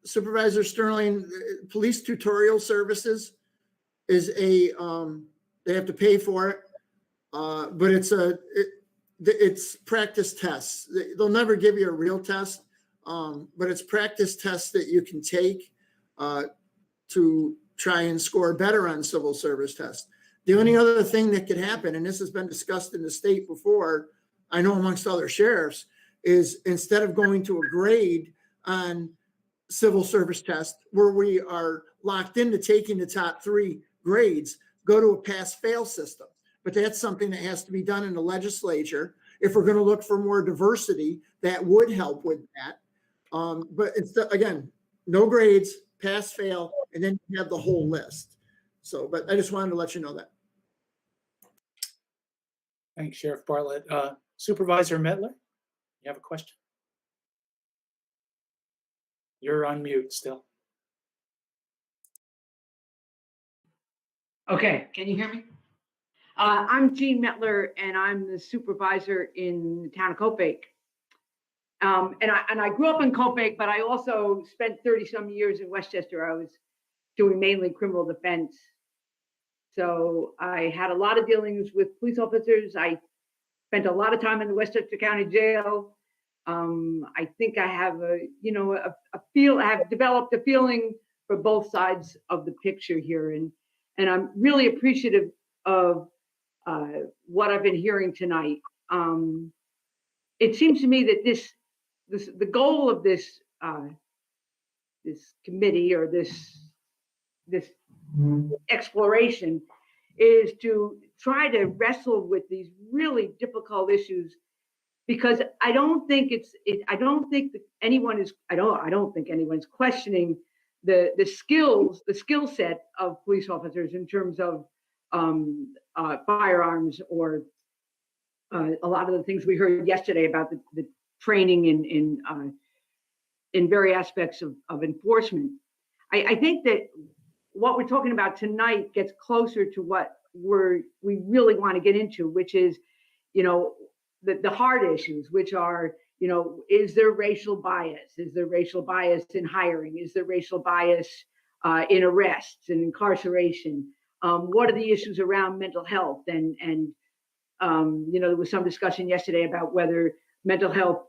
Supervisor Sterling, police tutorial services is a, they have to pay for it, but it's practice tests. They'll never give you a real test, but it's practice tests that you can take to try and score better on civil service tests. The only other thing that could happen, and this has been discussed in the state before, I know amongst other sheriffs, is instead of going to a grade on civil service test where we are locked into taking the top 3 grades, go to a pass-fail system. But that's something that has to be done in the legislature. If we're going to look for more diversity, that would help with that. But it's, again, no grades, pass-fail, and then you have the whole list. So, but I just wanted to let you know that. Thanks, Sheriff Bartlett. Supervisor Mettler, you have a question? You're on mute still. Okay, can you hear me? I'm Jean Mettler, and I'm the supervisor in the town of Copiague. And I grew up in Copiague, but I also spent 30-some years in Westchester. I was doing mainly criminal defense. So I had a lot of dealings with police officers. I spent a lot of time in the Westchester County Jail. I think I have I have developed a feeling for both sides of the picture here, and I'm really appreciative of what I've been hearing tonight. It seems to me that the goal of this committee, or this exploration, is to try to wrestle with these really difficult issues, because I don't think anyone's questioning the skill set of police officers in terms of firearms, or a lot of the things we heard yesterday about the training in various aspects of enforcement. I think that what we're talking about tonight gets closer to what we really want to get into, which is, the hard issues, which are, is there racial bias? Is there racial bias in hiring? Is there racial bias in arrests and incarceration? What are the issues around mental health? And there was some discussion yesterday about whether mental health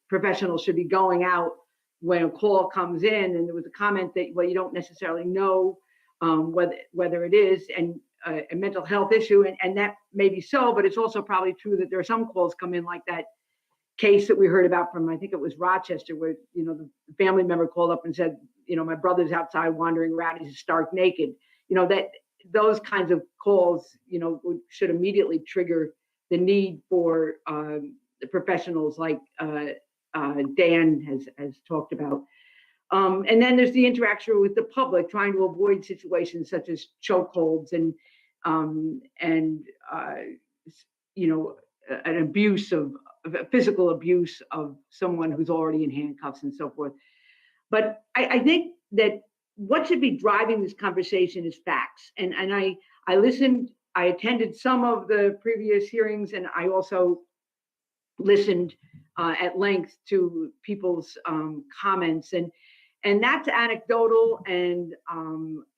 professionals should be going out when a call comes in. And there was a comment that, well, you don't necessarily know whether it is a mental health issue, and that may be so, but it's also probably true that there are some calls come in, like that case that we heard about from, I think it was Rochester, where the family member called up and said, my brother's outside wandering around, he's stark naked. That those kinds of calls should immediately trigger the need for the professionals like Dan has talked about. And then there's the interaction with the public, trying to avoid situations such as chokeholds and an abuse of physical abuse of someone who's already in handcuffs and so forth. But I think that what should be driving this conversation is facts. And I listened I attended some of the previous hearings, and I also listened at length to people's comments, and that's anecdotal, and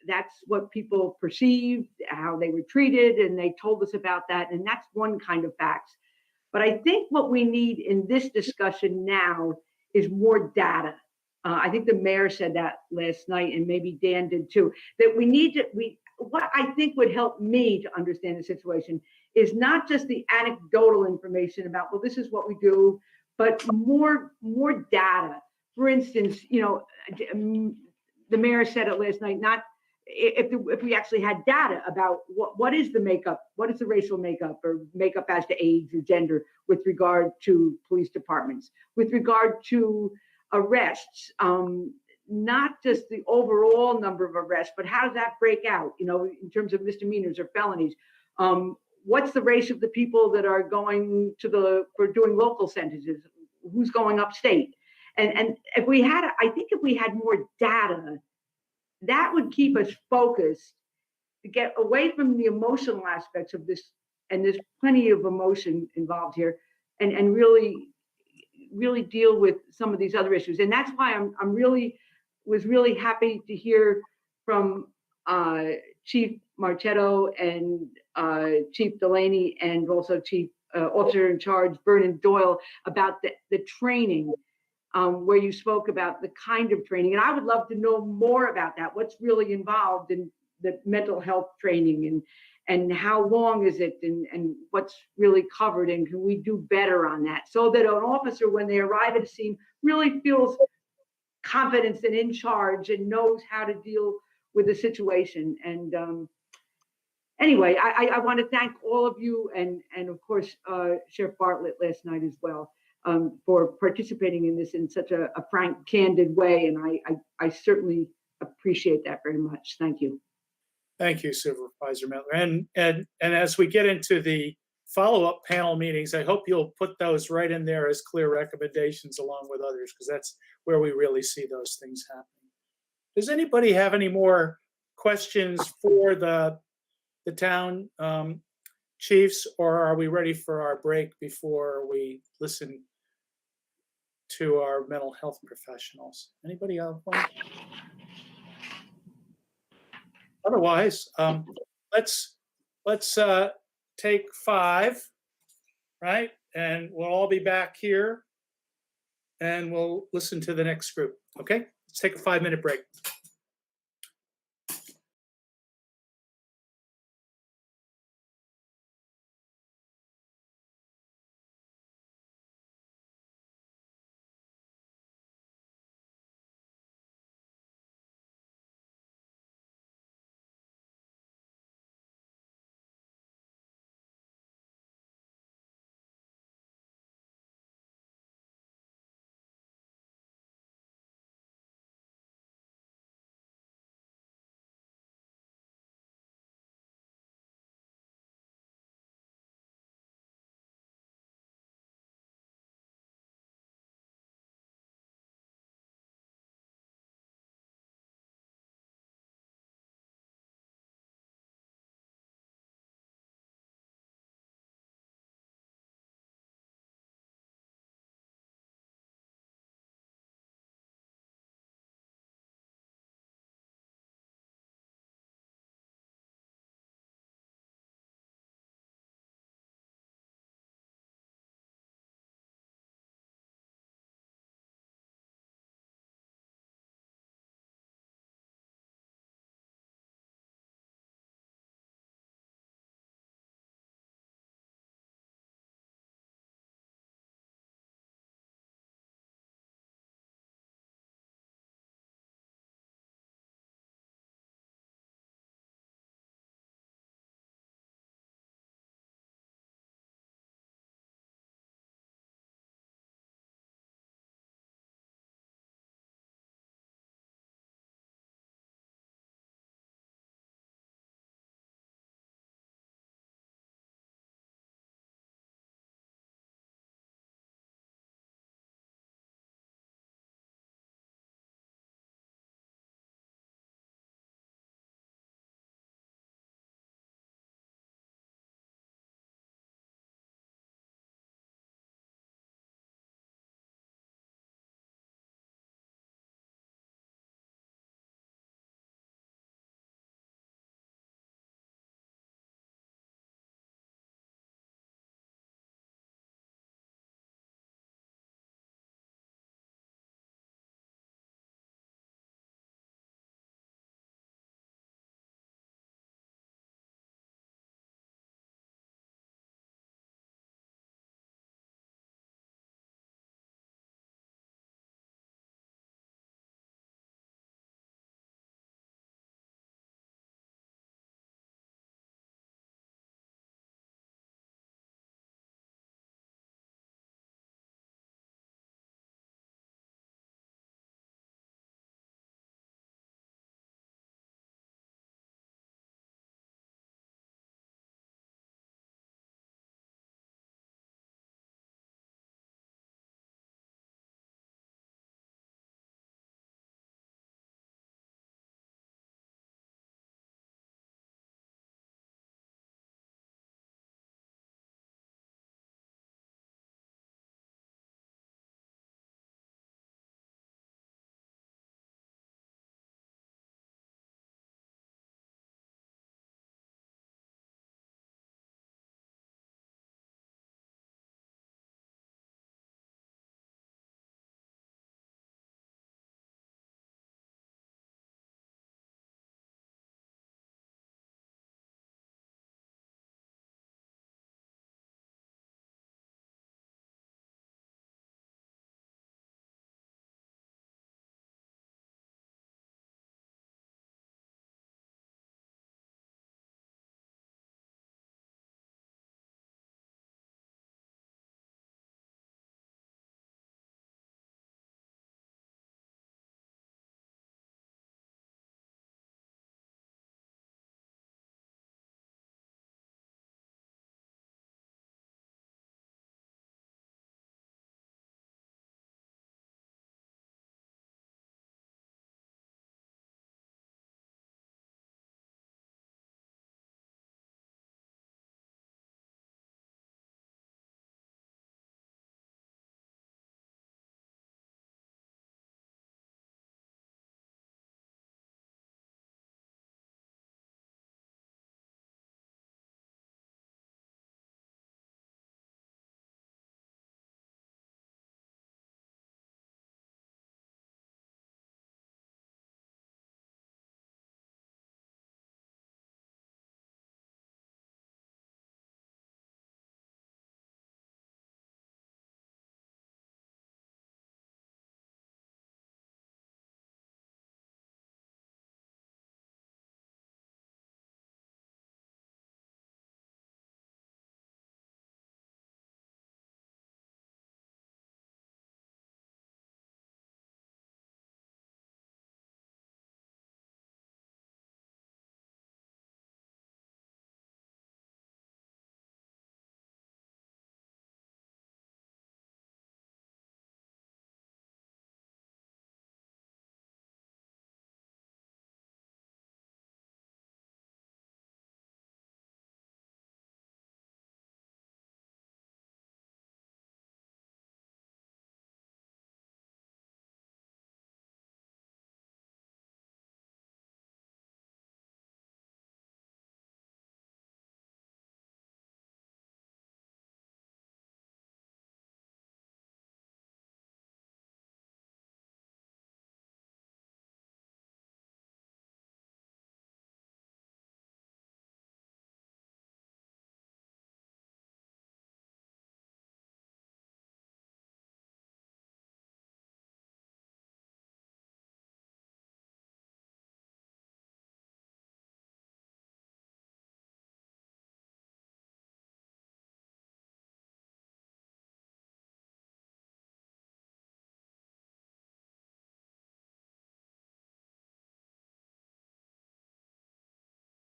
that's what people perceived, how they were treated, and they told us about that, and that's one kind of facts. But I think what we need in this discussion now is more data. I think the mayor said that last night, and maybe Dan did too, that we need to, what I think would help me to understand the situation is not just the anecdotal information about, well, this is what we do, but more data. For instance, the mayor said it last night, not if we actually had data about what is the makeup, what is the racial makeup or makeup as to age or gender with regard to police departments, with regard to arrests, not just the overall number of arrests, but how does that break out, in terms of misdemeanors or felonies? What's the race of the people that are going for doing local sentences? Who's going upstate? And if we had, I think if we had more data, that would keep us focused to get away from the emotional aspects of this. And there's plenty of emotion involved here, and really deal with some of these other issues. And that's why was really happy to hear from Chief Marchetto and Chief Delaney, and also Chief Officer in Charge Vernon Doyle, about the training, where you spoke about the kind of training. And I would love to know more about that. What's really involved in the mental health training, and how long is it, and what's really covered, and can we do better on that, so that an officer, when they arrive at a scene, really feels confidence and in charge and knows how to deal with the situation. And anyway, I want to thank all of you, and of course Sheriff Bartlett last night as well, for participating in this in such a frank, candid way, and I certainly appreciate that very much. Thank you. Thank you, Supervisor Miller. And as we get into the follow-up panel meetings, I hope you'll put those right in there as clear recommendations along with others, because that's where we really see those things happening. Does anybody have any more questions for the town chiefs, or are we ready for our break before we listen to our mental health professionals? Anybody have one? Otherwise, let's take 5, right? And we'll all be back here, and we'll listen to the next group. Okay, let's take a 5-minute break.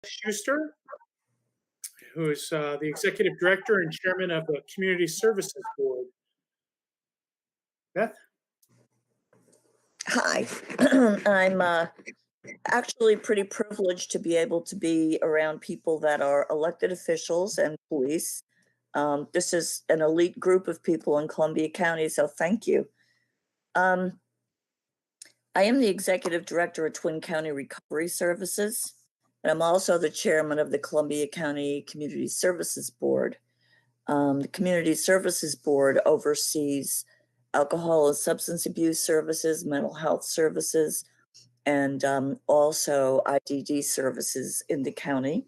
Schuster, who is the Executive Director and Chairman of the Community Services Board. Beth? Hi, I'm actually pretty privileged to be able to be around people that are elected officials and police. This is an elite group of people in Columbia County, so thank you. I am the Executive Director of Twin County Recovery Services, and I'm also the Chairman of the Columbia County Community Services Board. The Community Services Board oversees alcohol and substance abuse services, mental health services, and also IDD services in the county.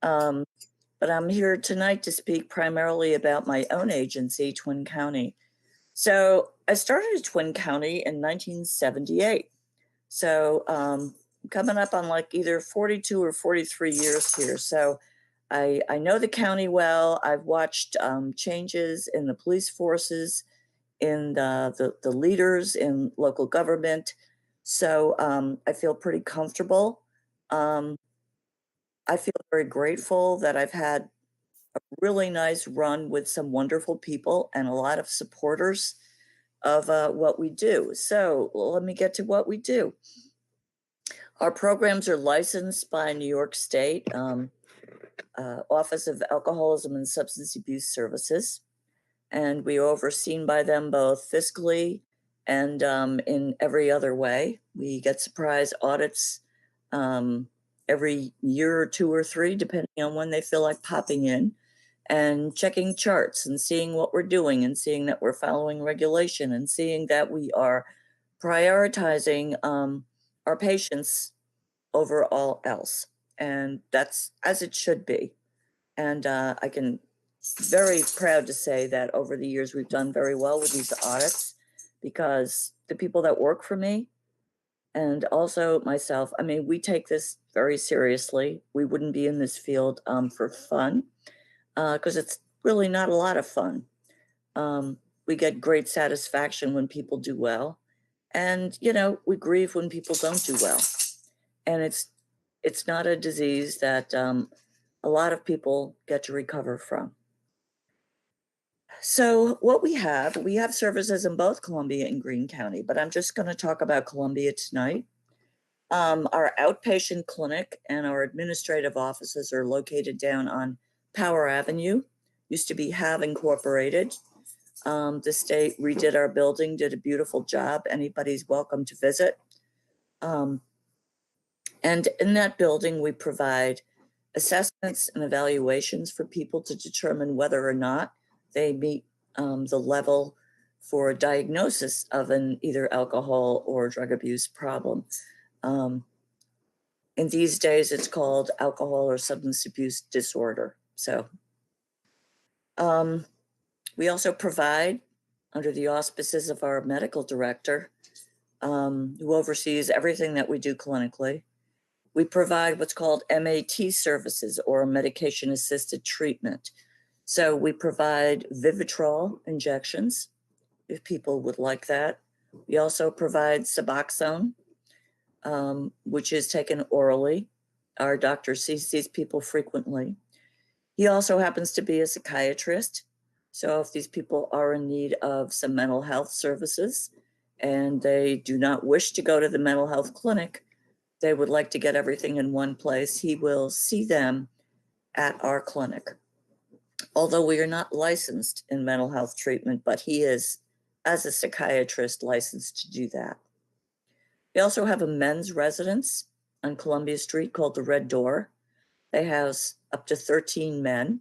But I'm here tonight to speak primarily about my own agency, Twin County. So I started at Twin County in 1978. So coming up on like either 42 or 43 years here. So I know the county well. I've watched changes in the police forces, in the leaders in local government. So I feel pretty comfortable. I feel very grateful that I've had a really nice run with some wonderful people and a lot of supporters of what we do. So let me get to what we do. Our programs are licensed by New York State Office of Alcoholism and Substance Abuse Services, and we are overseen by them both fiscally and in every other way. We get surprise audits every year or two or three, depending on when they feel like popping in and checking charts and seeing what we're doing and seeing that we're following regulation and seeing that we are prioritizing our patients over all else. And that's as it should be. And I can very proud to say that over the years, we've done very well with these audits because the people that work for me and also myself, I mean, we take this very seriously. We wouldn't be in this field for fun because it's really not a lot of fun. We get great satisfaction when people do well. And, you know, we grieve when people don't do well. And it's not a disease that a lot of people get to recover from. So what we have services in both Columbia and Greene County, but I'm just going to talk about Columbia tonight. Our outpatient clinic and our administrative offices are located down on Power Avenue, used to be Have Incorporated. The state redid our building, did a beautiful job. Anybody's welcome to visit. And in that building, we provide assessments and evaluations for people to determine whether or not they meet the level for a diagnosis of an either alcohol or drug abuse problem. In these days, it's called alcohol or substance abuse disorder. So we also provide, under the auspices of our medical director, who oversees everything that we do clinically, we provide what's called MAT services, or medication-assisted treatment. So we provide Vivitrol injections, if people would like that. We also provide Suboxone, which is taken orally. Our doctor sees these people frequently. He also happens to be a psychiatrist. So if these people are in need of some mental health services and they do not wish to go to the mental health clinic, they would like to get everything in one place, he will see them at our clinic. Although we are not licensed in mental health treatment, but he is, as a psychiatrist, licensed to do that. We also have a men's residence on Columbia Street called the Red Door. They house up to 13 men.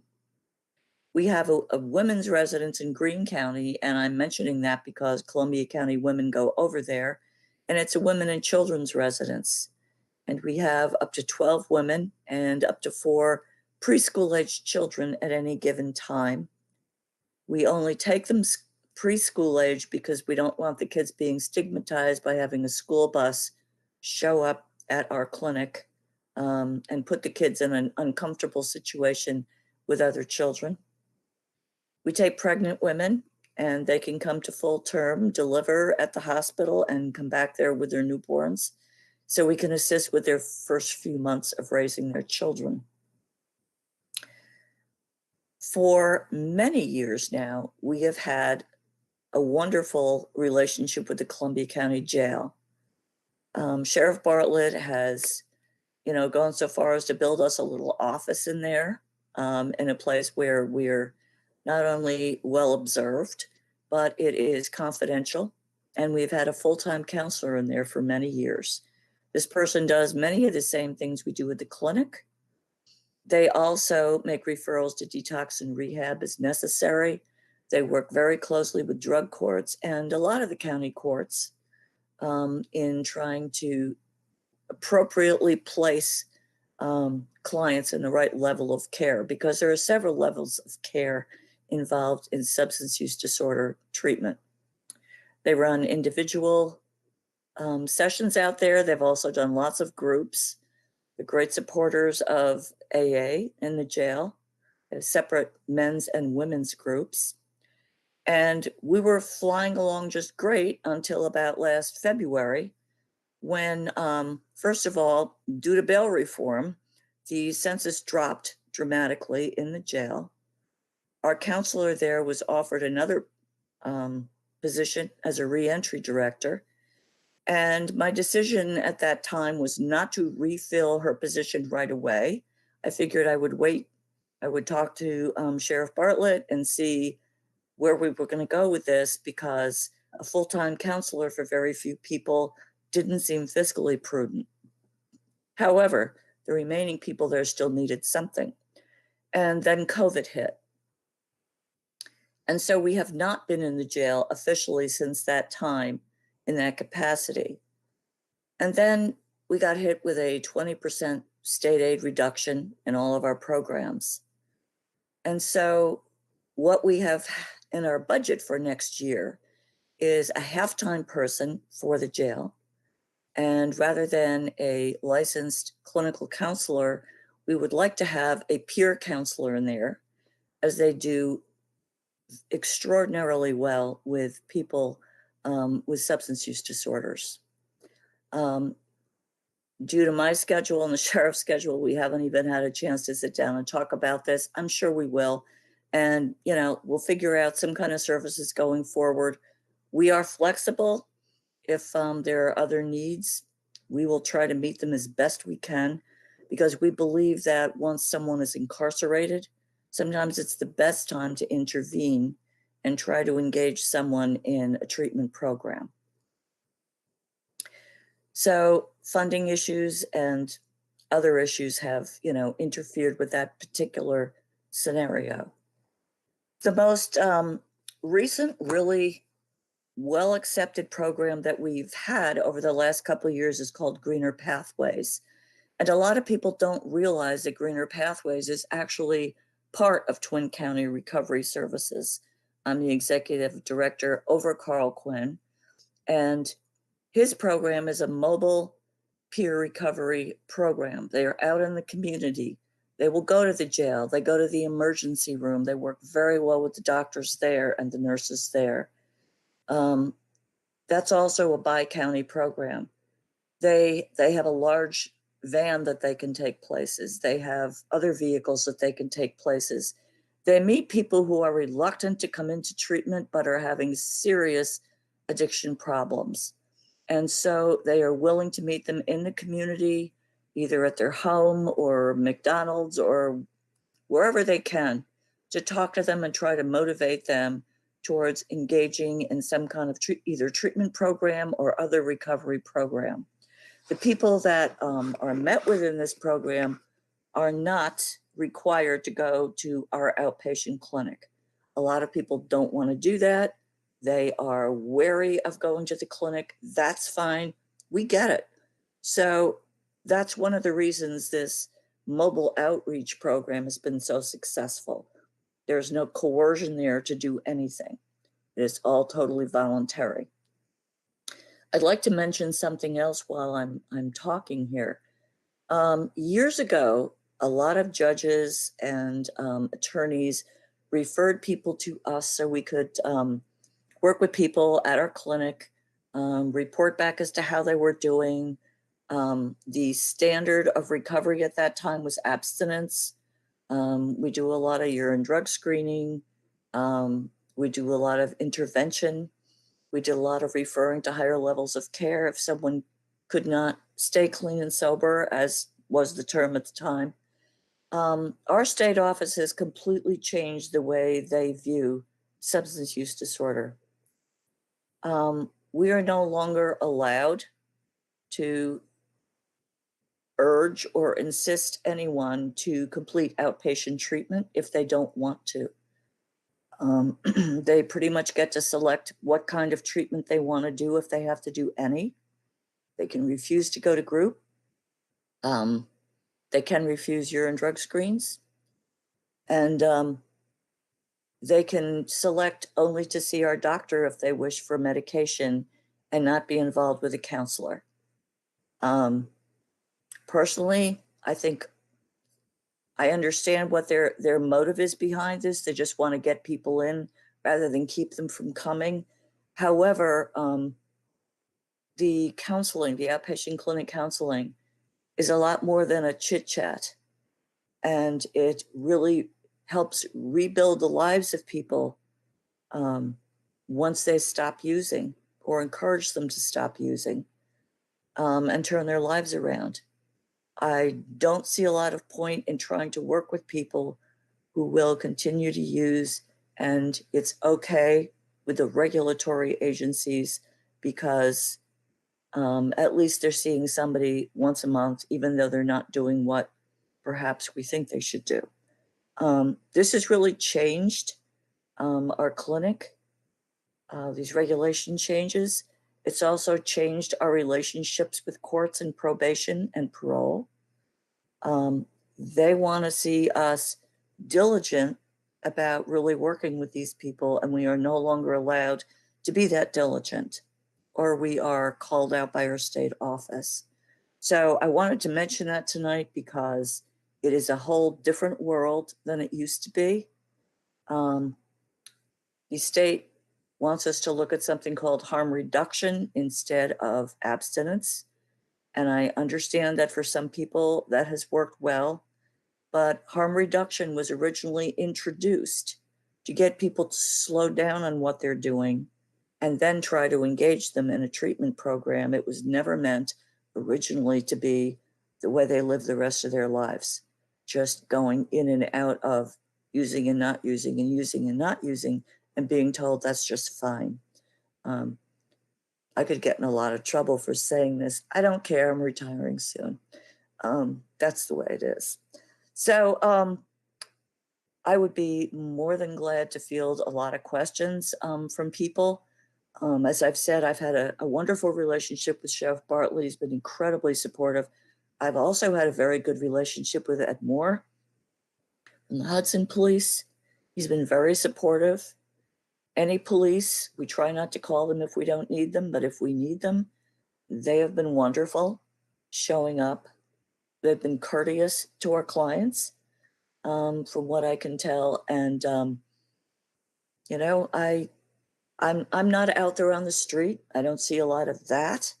We have a women's residence in Greene County, and I'm mentioning that because Columbia County women go over there, and it's a women and children's residence. And we have up to 12 women and up to 4 preschool-aged children at any given time. We only take them preschool age because we don't want the kids being stigmatized by having a school bus show up at our clinic and put the kids in an uncomfortable situation with other children. We take pregnant women and they can come to full term, deliver at the hospital and come back there with their newborns. so we can assist with their first few months of raising their children. For many years now, we have had a wonderful relationship with the Columbia County Jail. Sheriff Bartlett has, gone so far as to build us a little office in there, in a place where we're not only well observed, but it is confidential. And we've had a full-time counselor in there for many years. This person does many of the same things we do at the clinic. They also make referrals to detox and rehab as necessary. They work very closely with drug courts and a lot of the county courts in trying to appropriately place clients in the right level of care, because there are several levels of care involved in substance use disorder treatment. They run individual sessions out there. They've also done lots of groups. They're great supporters of AA in the jail. They have separate men's and women's groups. And we were flying along just great until about last February, when, first of all, due to bail reform, the census dropped dramatically in the jail. Our counselor there was offered another position as a reentry director. And my decision at that time was not to refill her position right away. I figured I would wait. I would talk to Sheriff Bartlett and see where we were going to go with this, because a full-time counselor for very few people didn't seem fiscally prudent. However, the remaining people there still needed something. And then COVID hit. And so we have not been in the jail officially since that time in that capacity. And then we got hit with a 20% state aid reduction in all of our programs. And so what we have in our budget for next year is a half-time person for the jail. And rather than a licensed clinical counselor, we would like to have a peer counselor in there, as they do extraordinarily well with people with substance use disorders. Due to my schedule and the sheriff's schedule, we haven't even had a chance to sit down and talk about this. I'm sure we will. And, we'll figure out some kind of services going forward. We are flexible. If there are other needs, we will try to meet them as best we can, because we believe that once someone is incarcerated, sometimes it's the best time to intervene and try to engage someone in a treatment program. So funding issues and other issues have, interfered with that particular scenario. The most recent, really well-accepted program that we've had over the last couple of years is called Greener Pathways. And a lot of people don't realize that Greener Pathways is actually part of Twin County Recovery Services. I'm the executive director over Carl Quinn, and his program is a mobile peer recovery program. They are out in the community. They will go to the jail. They go to the emergency room. They work very well with the doctors there and the nurses there. That's also a bi-county program. They have a large van that they can take places. They have other vehicles that they can take places. They meet people who are reluctant to come into treatment but are having serious addiction problems. And so they are willing to meet them in the community, either at their home or McDonald's or wherever they can, to talk to them and try to motivate them towards engaging in some kind of either treatment program or other recovery program. The people that are met with in this program are not required to go to our outpatient clinic. A lot of people don't want to do that. They are wary of going to the clinic. That's fine. We get it. So that's one of the reasons this mobile outreach program has been so successful. There's no coercion there to do anything. It is all totally voluntary. I'd like to mention something else while I'm talking here. Years ago, a lot of judges and attorneys referred people to us so we could work with people at our clinic, report back as to how they were doing, The standard of recovery at that time was abstinence. We do a lot of urine drug screening. We do a lot of intervention. We did a lot of referring to higher levels of care if someone could not stay clean and sober, as was the term at the time. Our state office has completely changed the way they view substance use disorder. We are no longer allowed to urge or insist anyone to complete outpatient treatment if they don't want to. They pretty much get to select what kind of treatment they want to do if they have to do any. They can refuse to go to group. They can refuse urine drug screens. And they can select only to see our doctor if they wish for medication and not be involved with a counselor. Personally, I think I understand what their motive is behind this. They just want to get people in rather than keep them from coming. However, the counseling, the outpatient clinic counseling, is a lot more than a chit chat. And it really helps rebuild the lives of people once they stop using, or encourage them to stop using, and turn their lives around. I don't see a lot of point in trying to work with people who will continue to use, and it's okay with the regulatory agencies because at least they're seeing somebody once a month, even though they're not doing what perhaps we think they should do. This has really changed our clinic, these regulation changes. It's also changed our relationships with courts and probation and parole. They want to see us diligent about really working with these people, and we are no longer allowed to be that diligent, or we are called out by our state office. So I wanted to mention that tonight because it is a whole different world than it used to be. The state wants us to look at something called harm reduction instead of abstinence. And I understand that for some people that has worked well, but harm reduction was originally introduced to get people to slow down on what they're doing and then try to engage them in a treatment program. It was never meant originally to be the way they live the rest of their lives, just going in and out of using and not using and using and not using and being told that's just fine. I could get in a lot of trouble for saying this. I don't care, I'm retiring soon. That's the way it is. So I would be more than glad to field a lot of questions from people. As I've said, I've had a wonderful relationship with Sheriff Bartlett. He's been incredibly supportive. I've also had a very good relationship with Ed Moore from the Hudson Police. He's been very supportive. Any police, we try not to call them if we don't need them, but if we need them, they have been wonderful showing up. They've been courteous to our clients, from what I can tell. And, you know, I'm not out there on the street. I don't see a lot of that.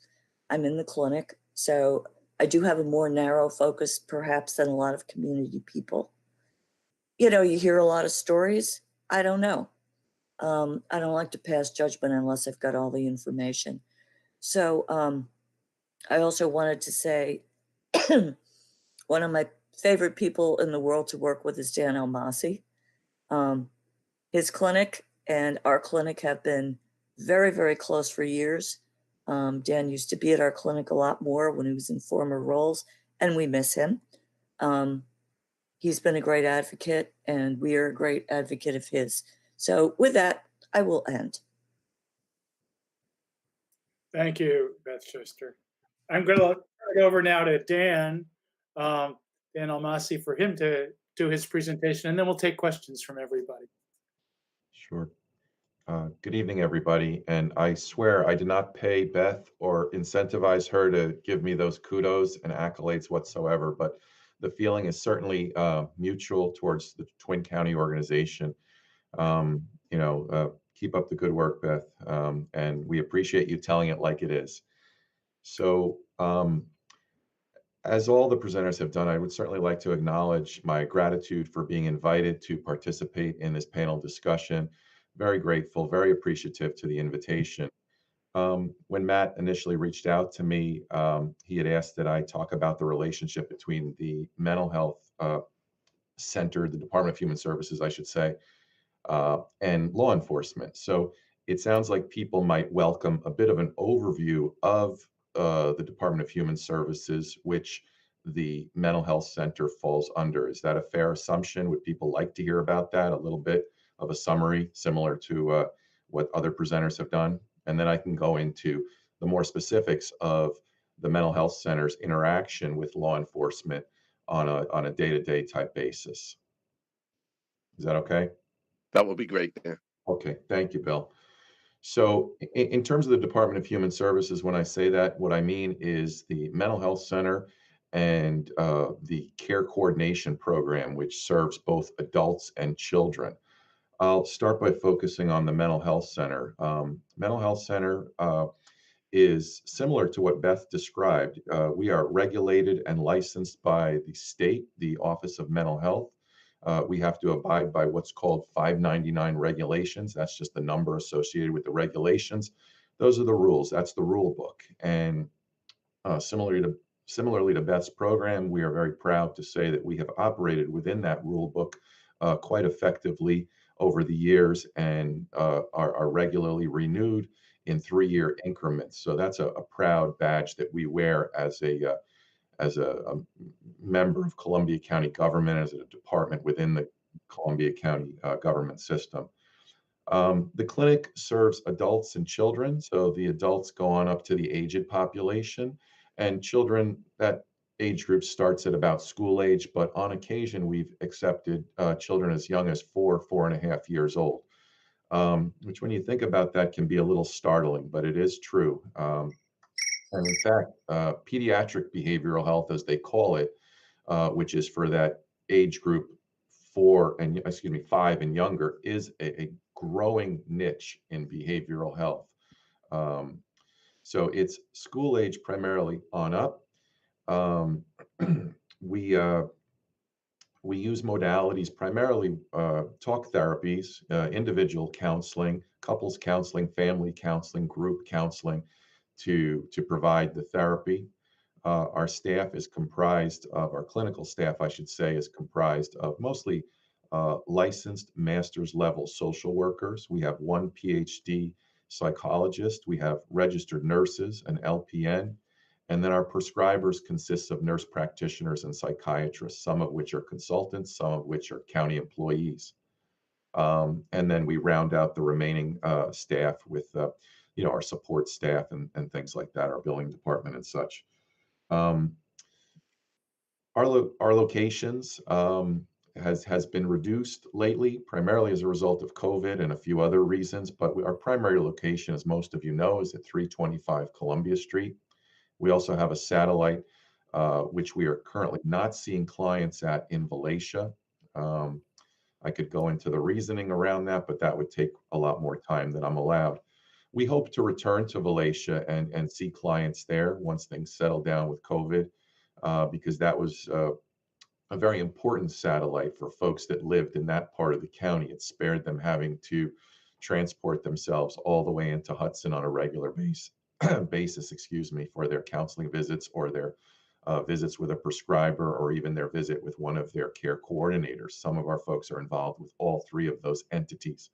I'm in the clinic. So I do have a more narrow focus perhaps than a lot of community people. You know, you hear a lot of stories. I don't know. I don't like to pass judgment unless I've got all the information. So I also wanted to say one of my favorite people in the world to work with is Dan Almasi. His clinic and our clinic have been very, very close for years. Dan used to be at our clinic a lot more when he was in former roles, and we miss him. He's been a great advocate, and we are a great advocate of his. So with that, I will end. Thank you, Beth Schuster. I'm going to turn it over now to Dan, Dan Almasi, for him to do his presentation, and then we'll take questions from everybody. Sure. Good evening, everybody. And I swear I did not pay Beth or incentivize her to give me those kudos and accolades whatsoever, but the feeling is certainly mutual towards the Twin County organization. Keep up the good work, Beth, and we appreciate you telling it like it is. So As all the presenters have done, I would certainly like to acknowledge my gratitude for being invited to participate in this panel discussion. Very grateful, very appreciative to the invitation. When Matt initially reached out to me, he had asked that I talk about the relationship between the mental health center, the Department of Human Services, I should say, and law enforcement. So it sounds like people might welcome a bit of an overview of the Department of Human Services, which the mental health center falls under. Is that a fair assumption? Would people like to hear about that? A little bit of a summary similar to what other presenters have done? And then I can go into the more specifics of the mental health center's interaction with law enforcement on a day-to-day type basis. Is that okay? That would be great. Yeah. Okay, thank you, Bill. So in terms of the Department of Human Services, when I say that, what I mean is the mental health center and the care coordination program, which serves both adults and children. I'll start by focusing on the mental health center. Mental health center is similar to what Beth described. We are regulated and licensed by the state, the Office of Mental Health. We have to abide by what's called 599 regulations. That's just the number associated with the regulations. Those are the rules. That's the rule book. And similarly to Beth's program, we are very proud to say that we have operated within that rule book quite effectively over the years and are regularly renewed in 3-year increments. So that's a proud badge that we wear as a member of Columbia County government, as a department within the Columbia County government system. The clinic serves adults and children, so the adults go on up to the aged population, and children, that age group starts at about school age, but on occasion we've accepted children as young as 4.5 years old, which when you think about that can be a little startling, but it is true. And in fact, pediatric behavioral health, as they call it, which is for that age group 5 and younger, is a growing niche in behavioral health. So it's school age primarily on up. We use modalities, primarily talk therapies, individual counseling, couples counseling, family counseling, group counseling, to provide the therapy. Our staff is comprised of, our clinical staff, I should say, is comprised of mostly licensed master's level social workers. We have 1 PhD psychologist. We have registered nurses, an LPN, and then our prescribers consists of nurse practitioners and psychiatrists, some of which are consultants, some of which are county employees. And then we round out the remaining staff with our support staff and things like that, our billing department and such. Our locations has been reduced lately, primarily as a result of COVID and a few other reasons, but our primary location, as most of you know, is at 325 Columbia Street. We also have a satellite, which we are currently not seeing clients at, in Volusia. I could go into the reasoning around that, but that would take a lot more time than I'm allowed. We hope to return to Volusia and see clients there once things settle down with COVID, because that was a very important satellite for folks that lived in that part of the county. It spared them having to transport themselves all the way into Hudson on a regular basis, for their counseling visits or their visits with a prescriber, or even their visit with one of their care coordinators. Some of our folks are involved with all 3 of those entities.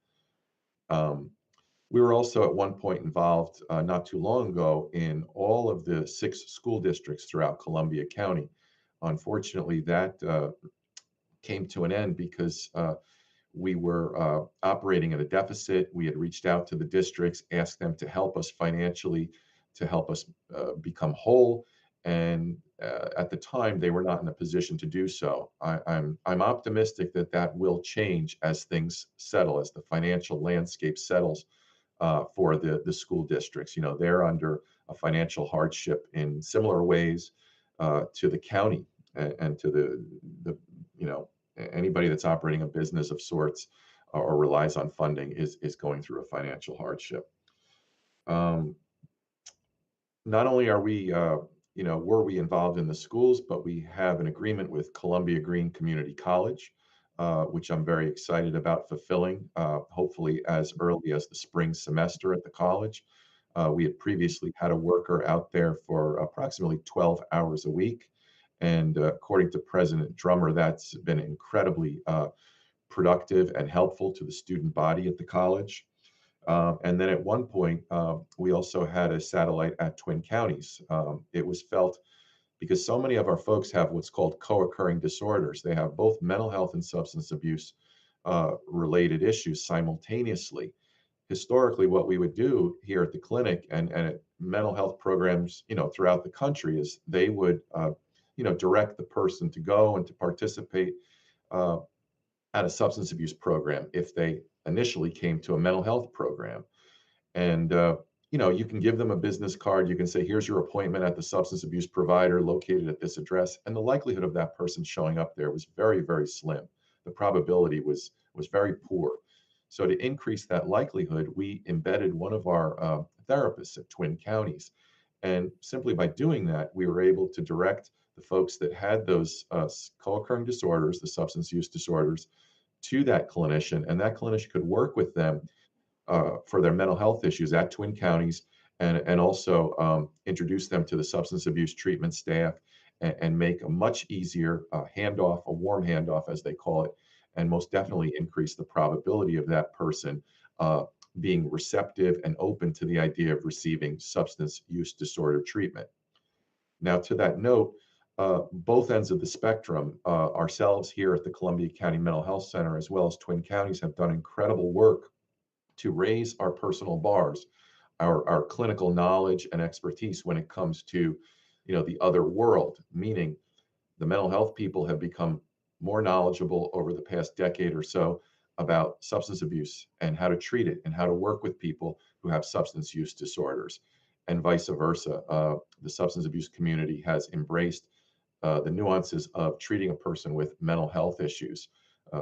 We were also at one point involved not too long ago in all of the 6 school districts throughout Columbia County. Unfortunately, that came to an end because we were operating at a deficit. We had reached out to the districts, asked them to help us financially, to help us become whole. And at the time, they were not in a position to do so. I'm optimistic that that will change as things settle, as the financial landscape settles for the school districts. You know, they're under a financial hardship in similar ways to the county and to the anybody that's operating a business of sorts or relies on funding is going through a financial hardship. Not only are we were we involved in the schools, but we have an agreement with Columbia Green Community College, which I'm very excited about fulfilling, hopefully as early as the spring semester at the college. We had previously had a worker out there for approximately 12 hours a week. And according to President Drummer, that's been incredibly productive and helpful to the student body at the college. And then at one point, we also had a satellite at Twin Counties. It was felt because so many of our folks have what's called co-occurring disorders. They have both mental health and substance abuse related issues simultaneously. Historically, what we would do here at the clinic and at mental health programs, throughout the country is they would, direct the person to go and to participate at a substance abuse program if they initially came to a mental health program. And, you can give them a business card. You can say, here's your appointment at the substance abuse provider located at this address. And the likelihood of that person showing up there was very, very slim. The probability was very poor. So to increase that likelihood, we embedded one of our therapists at Twin Counties. And simply by doing that, we were able to direct the folks that had those co-occurring disorders, the substance use disorders, to that clinician. And that clinician could work with them for their mental health issues at Twin Counties, and also introduce them to the substance abuse treatment staff and make a much easier handoff, a warm handoff as they call it, and most definitely increase the probability of that person being receptive and open to the idea of receiving substance use disorder treatment. Now, to that note, both ends of the spectrum, ourselves here at the Columbia County Mental Health Center, as well as Twin Counties, have done incredible work to raise our personal bars, our clinical knowledge and expertise when it comes to, the other world, meaning the mental health people have become more knowledgeable over the past decade or so about substance abuse and how to treat it and how to work with people who have substance use disorders, and vice versa. The substance abuse community has embraced the nuances of treating a person with mental health issues.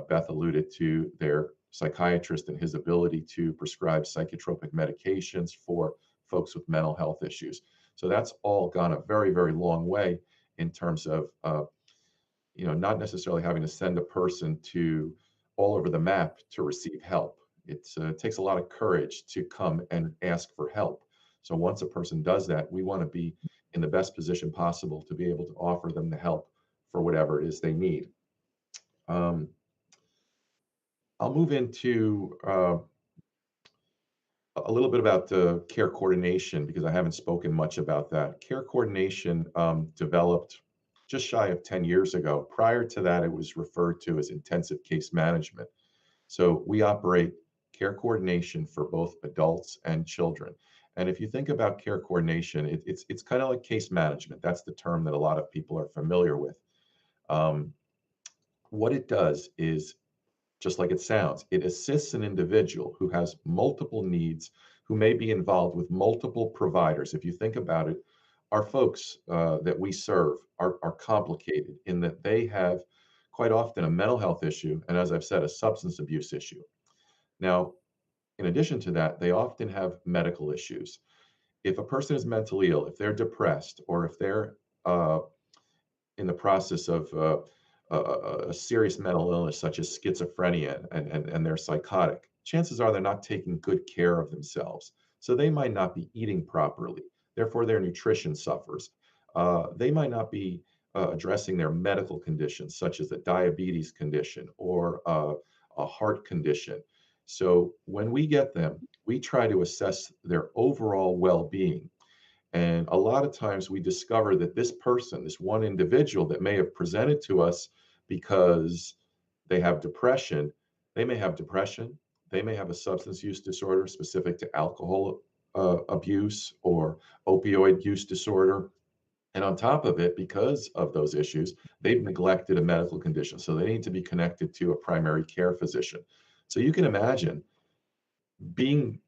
Beth alluded to their psychiatrist and his ability to prescribe psychotropic medications for folks with mental health issues. So that's all gone a very, very long way in terms of, not necessarily having to send a person to all over the map to receive help. It takes a lot of courage to come and ask for help. So once a person does that, we want to be in the best position possible to be able to offer them the help for whatever it is they need. I'll move into a little bit about the care coordination, because I haven't spoken much about that. Care coordination developed just shy of 10 years ago. Prior to that, it was referred to as intensive case management. So we operate care coordination for both adults and children. And if you think about care coordination, it's kind of like case management. That's the term that a lot of people are familiar with. What it does is, just like it sounds, it assists an individual who has multiple needs, who may be involved with multiple providers. If you think about it, our folks that we serve are complicated in that they have quite often a mental health issue, and as I've said, a substance abuse issue. Now, in addition to that, they often have medical issues. If a person is mentally ill, if they're depressed, or if they're in the process of a serious mental illness such as schizophrenia and they're psychotic, chances are they're not taking good care of themselves. So they might not be eating properly. Therefore, their nutrition suffers. They might not be addressing their medical conditions, such as a diabetes condition or a heart condition. So when we get them, we try to assess their overall well-being. And a lot of times we discover that this person, this one individual that may have presented to us because they have depression, they may have a substance use disorder specific to alcohol abuse or opioid use disorder. And on top of it, because of those issues, they've neglected a medical condition. So they need to be connected to a primary care physician. So you can imagine being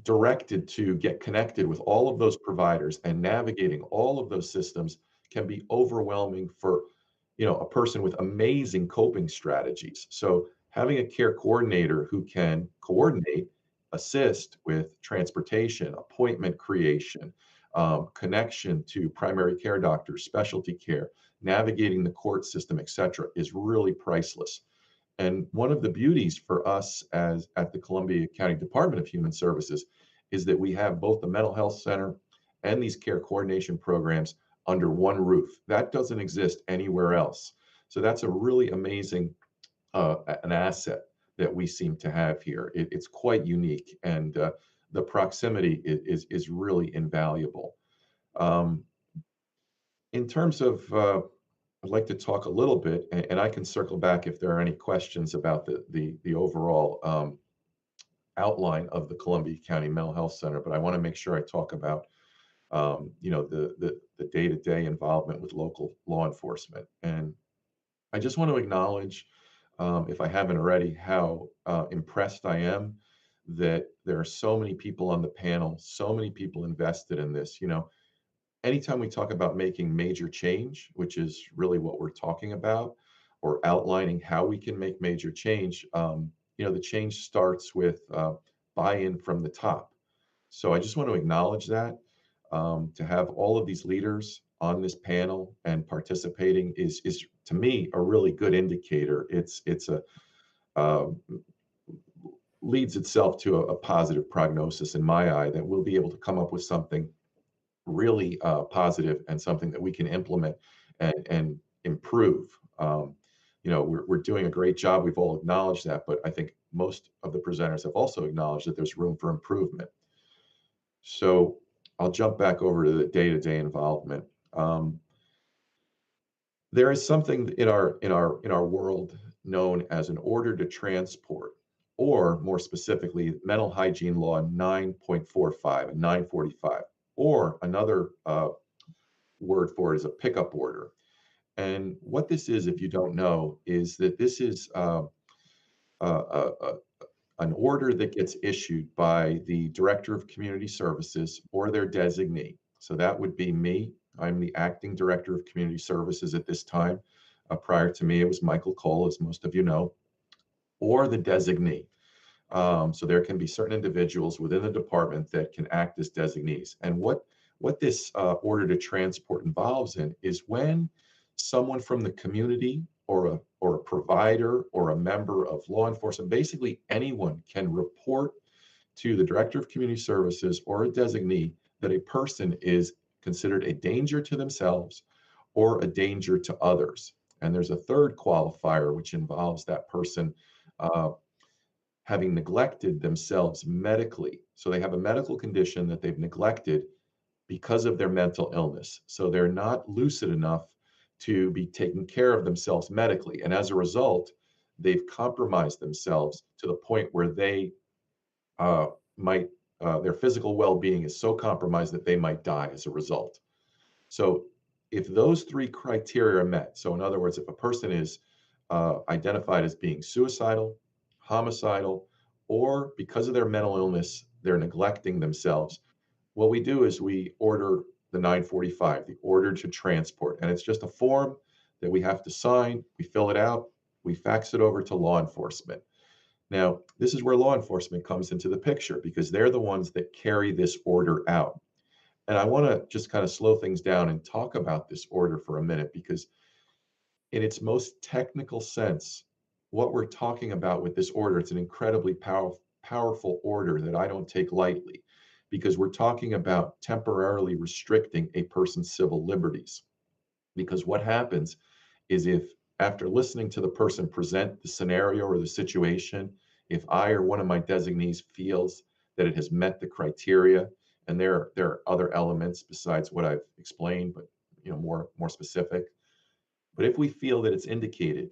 directed to get connected with all of those providers and navigating all of those systems can be overwhelming for, a person with amazing coping strategies. So having a care coordinator who can coordinate, assist with transportation, appointment creation, connection to primary care doctors, specialty care, navigating the court system, et cetera, is really priceless. And one of the beauties for us as at the Columbia County Department of Human Services is that we have both the mental health center and these care coordination programs under one roof. That doesn't exist anywhere else. So that's a really amazing an asset that we seem to have here. It's quite unique, and the proximity is really invaluable. In terms of, I'd like to talk a little bit, and I can circle back if there are any questions about the overall outline of the Columbia County Mental Health Center, but I want to make sure I talk about the day-to-day involvement with local law enforcement. And I just want to acknowledge, if I haven't already, how impressed I am that there are so many people on the panel, so many people invested in this. Anytime we talk about making major change, which is really what we're talking about, or outlining how we can make major change, the change starts with buy-in from the top. So I just want to acknowledge that. To have all of these leaders on this panel and participating is to me a really good indicator. It's leads itself to a positive prognosis in my eye, that we'll be able to come up with something really positive and something that we can implement and improve. We're doing a great job. We've all acknowledged that, but I think most of the presenters have also acknowledged that there's room for improvement. So I'll jump back over to the day-to-day involvement. There is something in our world known as an order to transport, or more specifically, Mental Hygiene Law 9.45 and 945, or another word for it is a pickup order. And what this is, if you don't know, is that this is an order that gets issued by the Director of Community Services or their designee. So that would be me. I'm the Acting Director of Community Services at this time. Prior to me, it was Michael Cole, as most of you know, or the designee. So there can be certain individuals within the department that can act as designees. And what this order to transport involves in is when someone from the community or a provider or a member of law enforcement, basically anyone, can report to the Director of Community Services or a designee that a person is considered a danger to themselves or a danger to others. And there's a third qualifier, which involves that person having neglected themselves medically. So they have a medical condition that they've neglected because of their mental illness. So they're not lucid enough to be taking care of themselves medically. And as a result, they've compromised themselves to the point where they their physical well-being is so compromised that they might die as a result. So if those three criteria are met, so in other words, if a person is identified as being suicidal, homicidal, or because of their mental illness, they're neglecting themselves, what we do is we order the 945, the order to transport. And it's just a form that we have to sign. We fill it out. We fax it over to law enforcement. Now, this is where law enforcement comes into the picture, because they're the ones that carry this order out. And I want to just kind of slow things down and talk about this order for a minute, because in its most technical sense, what we're talking about with this order, it's an incredibly powerful order that I don't take lightly, because we're talking about temporarily restricting a person's civil liberties. Because what happens is, if after listening to the person present the scenario or the situation, if I or one of my designees feels that it has met the criteria, and there are other elements besides what I've explained, but more specific. But if we feel that it's indicated,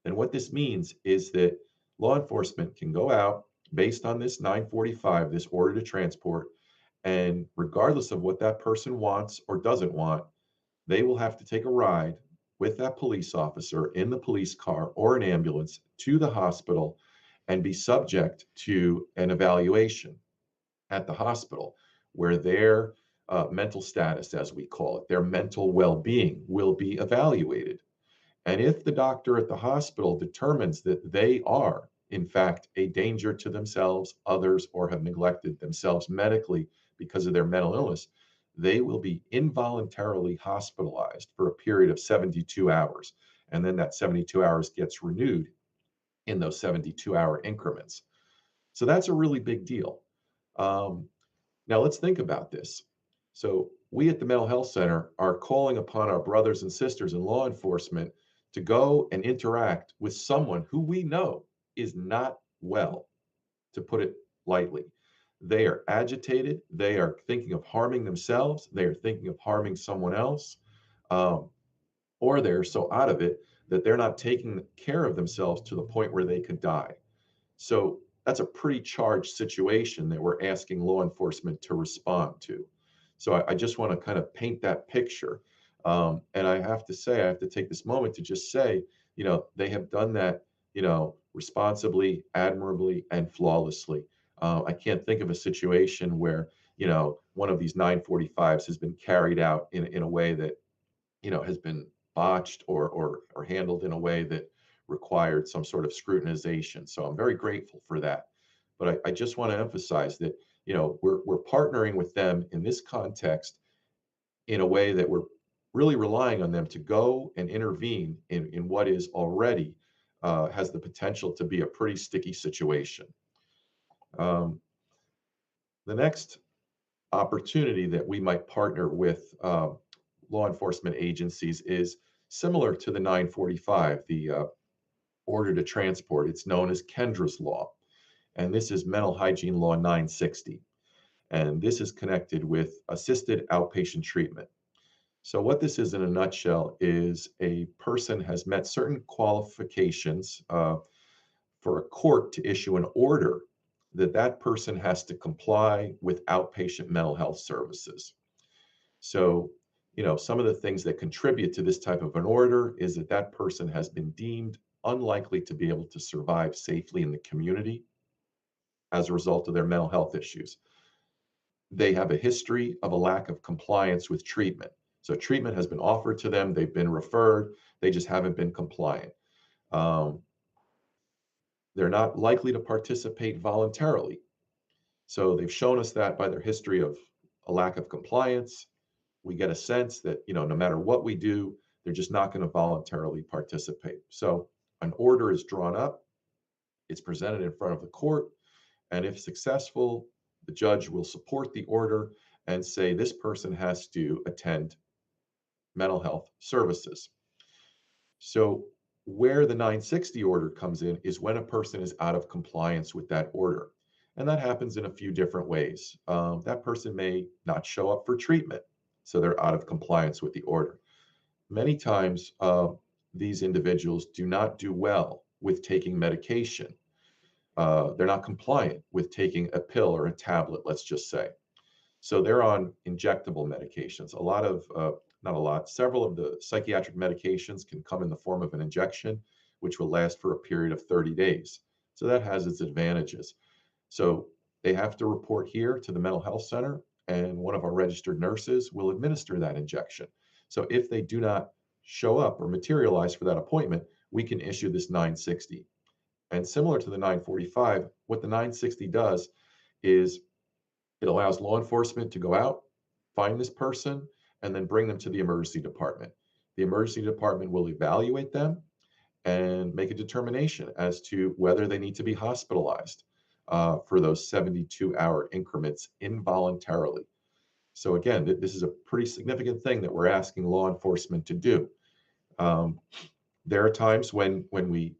then what this means is that law enforcement can go out based on this 945, this order to transport, and regardless of what that person wants or doesn't want, they will have to take a ride with that police officer in the police car or an ambulance to the hospital and be subject to an evaluation at the hospital, where their mental status, as we call it, their mental well-being, will be evaluated. And if the doctor at the hospital determines that they are, in fact, a danger to themselves, others, or have neglected themselves medically because of their mental illness, they will be involuntarily hospitalized for a period of 72 hours. And then that 72 hours gets renewed in those 72-hour increments. So that's a really big deal. Now let's think about this. So we at the Mental Health Center are calling upon our brothers and sisters in law enforcement to go and interact with someone who we know is not well, to put it lightly. They are agitated. They are thinking of harming themselves. They are thinking of harming someone else, or they're so out of it that they're not taking care of themselves to the point where they could die. So that's a pretty charged situation that we're asking law enforcement to respond to. So I just want to kind of paint that picture. And I have to say, I have to take this moment to just say, they have done that, responsibly, admirably, and flawlessly. I can't think of a situation where, one of these 945s has been carried out in a way that, has been botched or handled in a way that required some sort of scrutinization. So I'm very grateful for that. But I just want to emphasize that, we're partnering with them in this context in a way that we're really relying on them to go and intervene in what is already has the potential to be a pretty sticky situation. The next opportunity that we might partner with law enforcement agencies is similar to the 945, the order to transport. It's known as Kendra's Law, and this is Mental Hygiene Law 960. And this is connected with assisted outpatient treatment. So what this is in a nutshell is a person has met certain qualifications for a court to issue an order that person has to comply with outpatient mental health services. So, some of the things that contribute to this type of an order is that person has been deemed unlikely to be able to survive safely in the community as a result of their mental health issues. They have a history of a lack of compliance with treatment. So treatment has been offered to them, they've been referred, they just haven't been compliant. They're not likely to participate voluntarily. So they've shown us that by their history of a lack of compliance. We get a sense that, no matter what we do, they're just not going to voluntarily participate. So an order is drawn up, it's presented in front of the court, and if successful, the judge will support the order and say this person has to attend mental health services. So where the 960 order comes in is when a person is out of compliance with that order. And that happens in a few different ways. That person may not show up for treatment, so they're out of compliance with the order. Many times, these individuals do not do well with taking medication. They're not compliant with taking a pill or a tablet, let's just say. So they're on injectable medications. Several of the psychiatric medications can come in the form of an injection, which will last for a period of 30 days. So that has its advantages. So they have to report here to the mental health center, and one of our registered nurses will administer that injection. So if they do not show up or materialize for that appointment, we can issue this 960. And similar to the 945, what the 960 does is it allows law enforcement to go out, find this person, and then bring them to the emergency department. The emergency department will evaluate them and make a determination as to whether they need to be hospitalized for those 72-hour increments involuntarily. So again, this is a pretty significant thing that we're asking law enforcement to do. There are times when we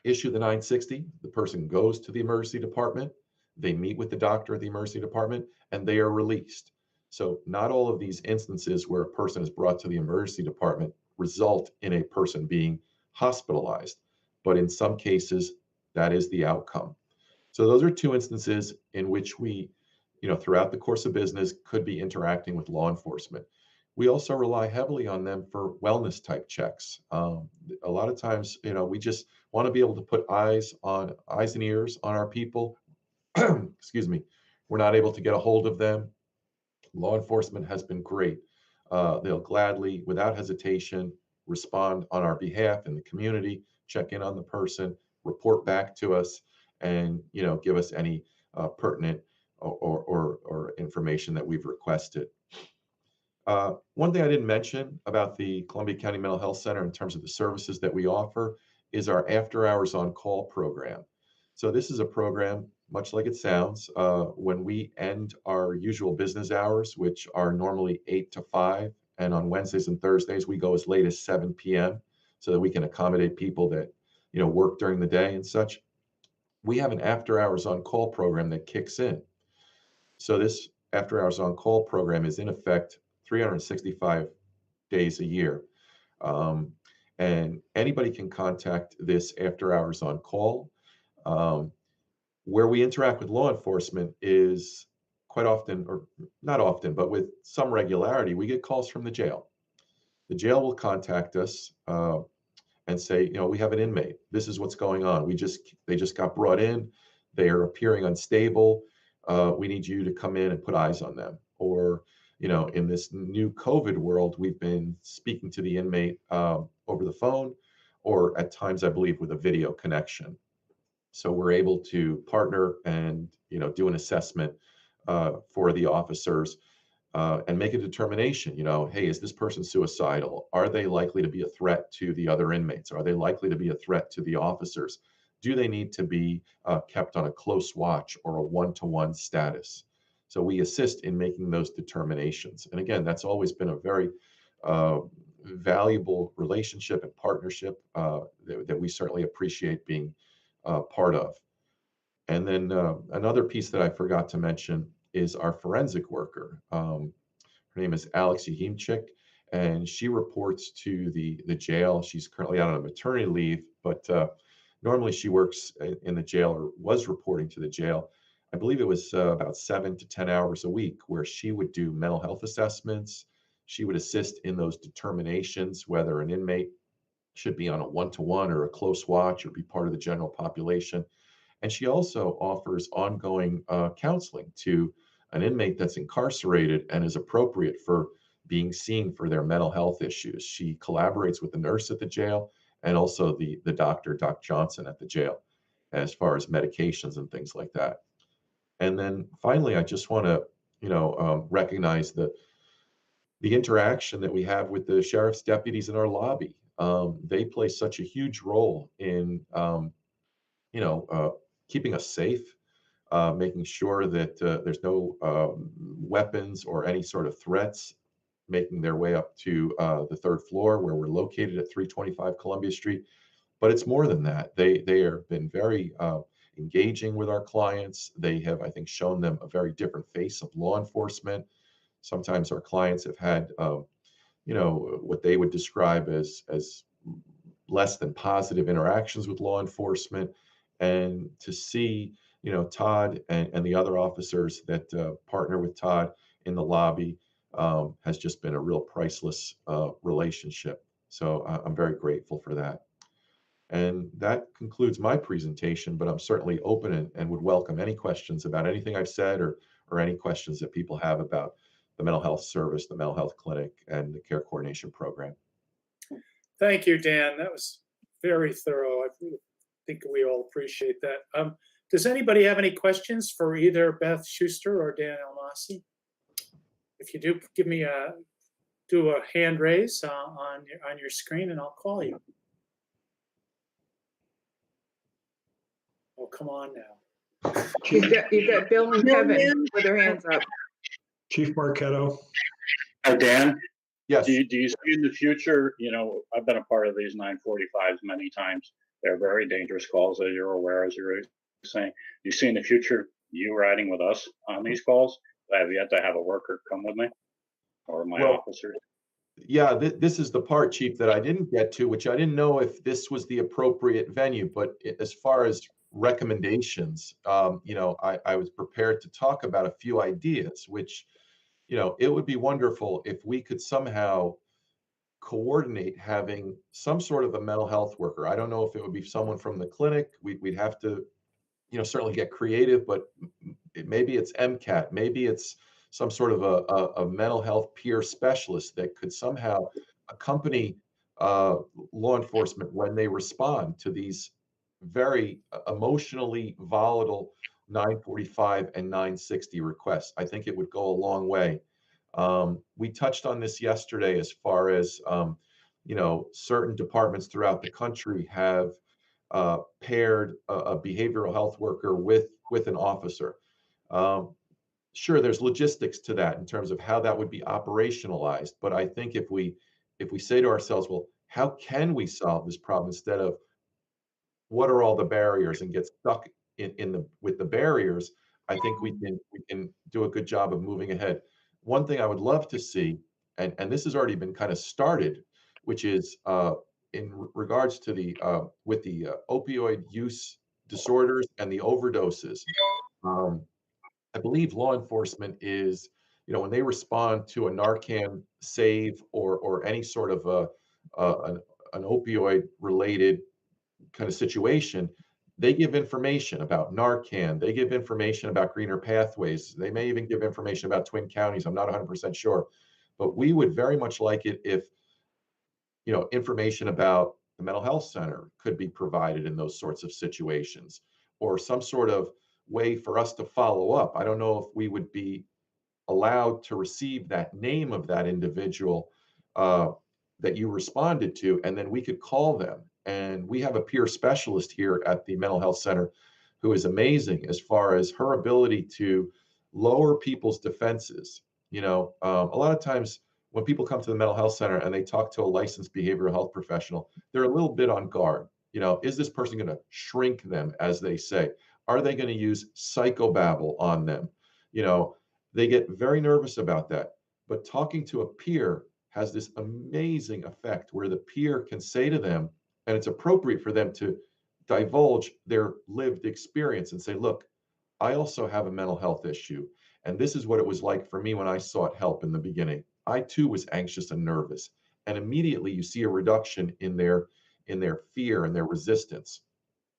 issue the 960, the person goes to the emergency department, they meet with the doctor at the emergency department, and they are released. So not all of these instances where a person is brought to the emergency department result in a person being hospitalized, but in some cases, that is the outcome. So those are two instances in which we, throughout the course of business, could be interacting with law enforcement. We also rely heavily on them for wellness type checks. A lot of times, we just want to be able to put eyes and ears on our people. Excuse me. We're not able to get a hold of them. Law enforcement has been great. They'll gladly, without hesitation, respond on our behalf in the community, check in on the person, report back to us, and give us any pertinent or information that we've requested. One thing I didn't mention about the Columbia County Mental Health Center in terms of the services that we offer is our after hours on call program. So this is a program, much like it sounds, when we end our usual business hours, which are normally 8 to 5, and on Wednesdays and Thursdays, we go as late as 7 p.m. so that we can accommodate people that, work during the day and such. We have an after hours on call program that kicks in. So this after hours on call program is in effect 365 days a year. And anybody can contact this after hours on call. Where we interact with law enforcement is quite often, or not often, but with some regularity, we get calls from the jail. The jail will contact us and say, we have an inmate. This is what's going on. They just got brought in. They are appearing unstable. We need you to come in and put eyes on them. Or, in this new COVID world, we've been speaking to the inmate over the phone, or at times, I believe, with a video connection. So we're able to partner and, do an assessment for the officers and make a determination, hey, is this person suicidal? Are they likely to be a threat to the other inmates? Are they likely to be a threat to the officers? Do they need to be kept on a close watch or a one-to-one status? So we assist in making those determinations. And again, that's always been a very valuable relationship and partnership that we certainly appreciate being part of. And then another piece that I forgot to mention is our forensic worker. Her name is Alex Yahimchik, and she reports to the jail. She's currently out on a maternity leave, but normally she works in the jail, or was reporting to the jail. I believe it was about 7 to 10 hours a week, where she would do mental health assessments. She would assist in those determinations, whether an inmate should be on a one-to-one or a close watch or be part of the general population. And she also offers ongoing counseling to an inmate that's incarcerated and is appropriate for being seen for their mental health issues. She collaborates with the nurse at the jail and also the doctor, Doc Johnson, at the jail, as far as medications and things like that. And then finally, I just want to, recognize the interaction that we have with the sheriff's deputies in our lobby. They play such a huge role in, keeping us safe, making sure that there's no weapons or any sort of threats making their way up to the third floor, where we're located at 325 Columbia Street. But it's more than that. They have been very engaging with our clients. They have, I think, shown them a very different face of law enforcement. Sometimes our clients have had, what they would describe as less than positive interactions with law enforcement. And to see, Todd and the other officers that partner with Todd in the lobby has just been a real priceless relationship. So I'm very grateful for that. And that concludes my presentation, but I'm certainly open and would welcome any questions about anything I've said, or any questions that people have about the mental health service, the mental health clinic, and the care coordination program. Thank you, Dan. That was very thorough. I think we all appreciate that. Does anybody have any questions for either Beth Schuster or Dan El-Nasi? If you do, do a hand raise on your screen, and I'll call you. Oh, come on now. You've got Bill and Kevin with their hands up. Chief Marquetto. Hi, Dan. Yes. Do you see in the future, I've been a part of these 945s many times. They're very dangerous calls, as you're aware, as you're saying. Do you see in the future you riding with us on these calls? I have yet to have a worker come with me, or my officers. Yeah, this is the part, Chief, that I didn't get to, which I didn't know if this was the appropriate venue. But as far as recommendations, I was prepared to talk about a few ideas, which, it would be wonderful if we could somehow coordinate having some sort of a mental health worker. I don't know if it would be someone from the clinic. We'd have to, certainly get creative, but maybe it's MCAT, maybe it's some sort of a mental health peer specialist that could somehow accompany law enforcement when they respond to these very emotionally volatile 945 and 960 requests. I think it would go a long way We touched on this yesterday as far as, certain departments throughout the country have paired a behavioral health worker with an officer. Sure, there's logistics to that in terms of how that would be operationalized. But I think if we say to ourselves, well, how can we solve this problem instead of what are all the barriers and get stuck with the barriers, I think we can do a good job of moving ahead. One thing I would love to see, and this has already been kind of started, which is in regards to the with the opioid use disorders and the overdoses. Um, I believe law enforcement is, when they respond to a Narcan save or any sort of an opioid related kind of situation, they give information about Narcan. They give information about greener pathways. They may even give information about Twin Counties. I'm not 100% sure, but we would very much like it if, information about the mental health center could be provided in those sorts of situations, or some sort of way for us to follow up. I don't know if we would be allowed to receive that name of that individual that you responded to, and then we could call them. And we have a peer specialist here at the mental health center who is amazing as far as her ability to lower people's defenses. A lot of times when people come to the mental health center and they talk to a licensed behavioral health professional, they're a little bit on guard. Is this person going to shrink them, as they say? Are they going to use psychobabble on them? They get very nervous about that. But talking to a peer has this amazing effect where the peer can say to them, and it's appropriate for them to divulge their lived experience and say, look, I also have a mental health issue. And this is what it was like for me when I sought help in the beginning. I too was anxious and nervous. And immediately you see a reduction in their fear and their resistance.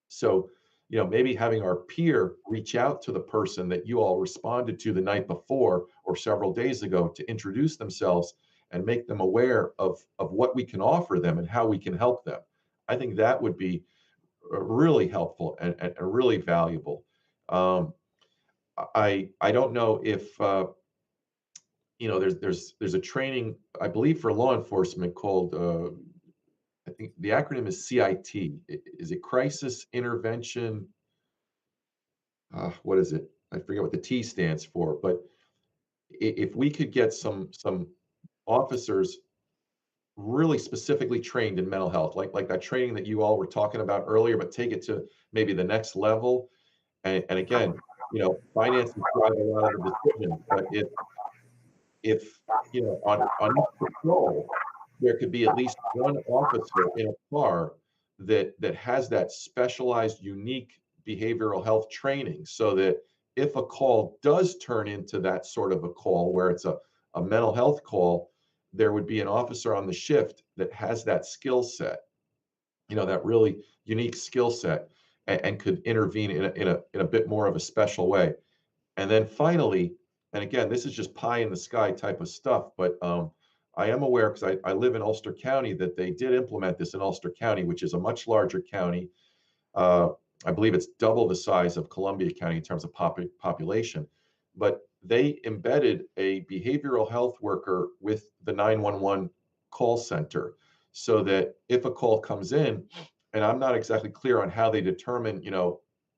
So, maybe having our peer reach out to the person that you all responded to the night before or several days ago to introduce themselves and make them aware of what we can offer them and how we can help them. I think that would be really helpful and really valuable. I don't know if there's a training, I believe, for law enforcement called I think the acronym is CIT. Is it Crisis Intervention? What is it? I forget what the T stands for. But if we could get some officers really specifically trained in mental health, like that training that you all were talking about earlier, but take it to maybe the next level. And again, finances drive a lot of the decisions. But if on each patrol, there could be at least one officer in a car that has that specialized, unique behavioral health training, so that if a call does turn into that sort of a call where it's a mental health call, there would be an officer on the shift that has that skill set, that really unique skill set, and could intervene in a bit more of a special way. And then finally, and again, this is just pie in the sky type of stuff, but I am aware, because I live in Ulster County, that they did implement this in Ulster County, which is a much larger county. I believe it's double the size of Columbia County in terms of population. But they embedded a behavioral health worker with the 911 call center, so that if a call comes in, and I'm not exactly clear on how they determine,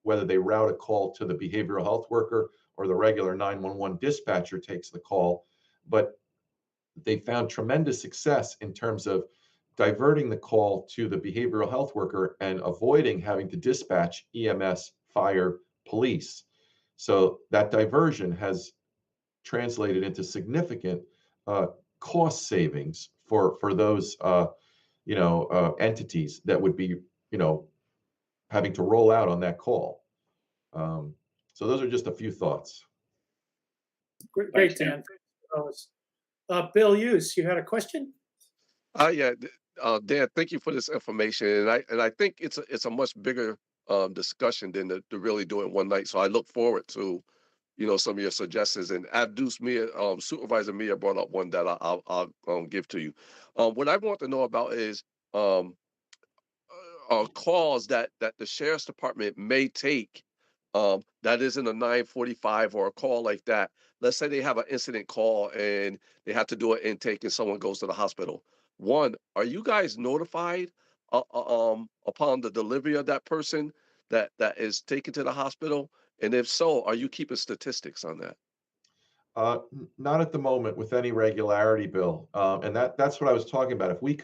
whether they route a call to the behavioral health worker or the regular 911 dispatcher takes the call, but they found tremendous success in terms of diverting the call to the behavioral health worker and avoiding having to dispatch EMS, fire, police. So that diversion has translated into significant cost savings for those entities that would be having to roll out on that call. So those are just a few thoughts. Great, Dan. Bill Hughes, you had a question? Yeah, Dan, thank you for this information, and I think it's a much bigger discussion than to really do it one night. So I look forward to some of your suggestions. And Abdus Mia, Supervisor Mia brought up one that I'll give to you. What I want to know about is calls that the sheriff's department may take that isn't a 9:45 or a call like that. Let's say they have an incident call and they have to do an intake and someone goes to the hospital. One, are you guys notified upon the delivery of that person that is taken to the hospital? And if so, are you keeping statistics on that? Not at the moment with any regularity, Bill. And that's what I was talking about. If we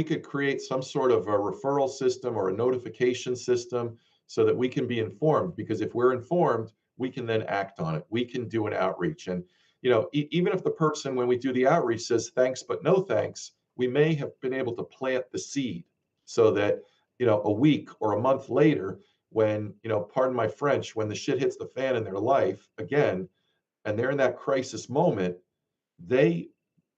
could create some sort of a referral system or a notification system so that we can be informed, because if we're informed, we can then act on it. We can do an outreach. And, even if the person, when we do the outreach, says thanks, but no thanks, we may have been able to plant the seed so that, a week or a month later, when, pardon my French, when the shit hits the fan in their life again, and they're in that crisis moment, they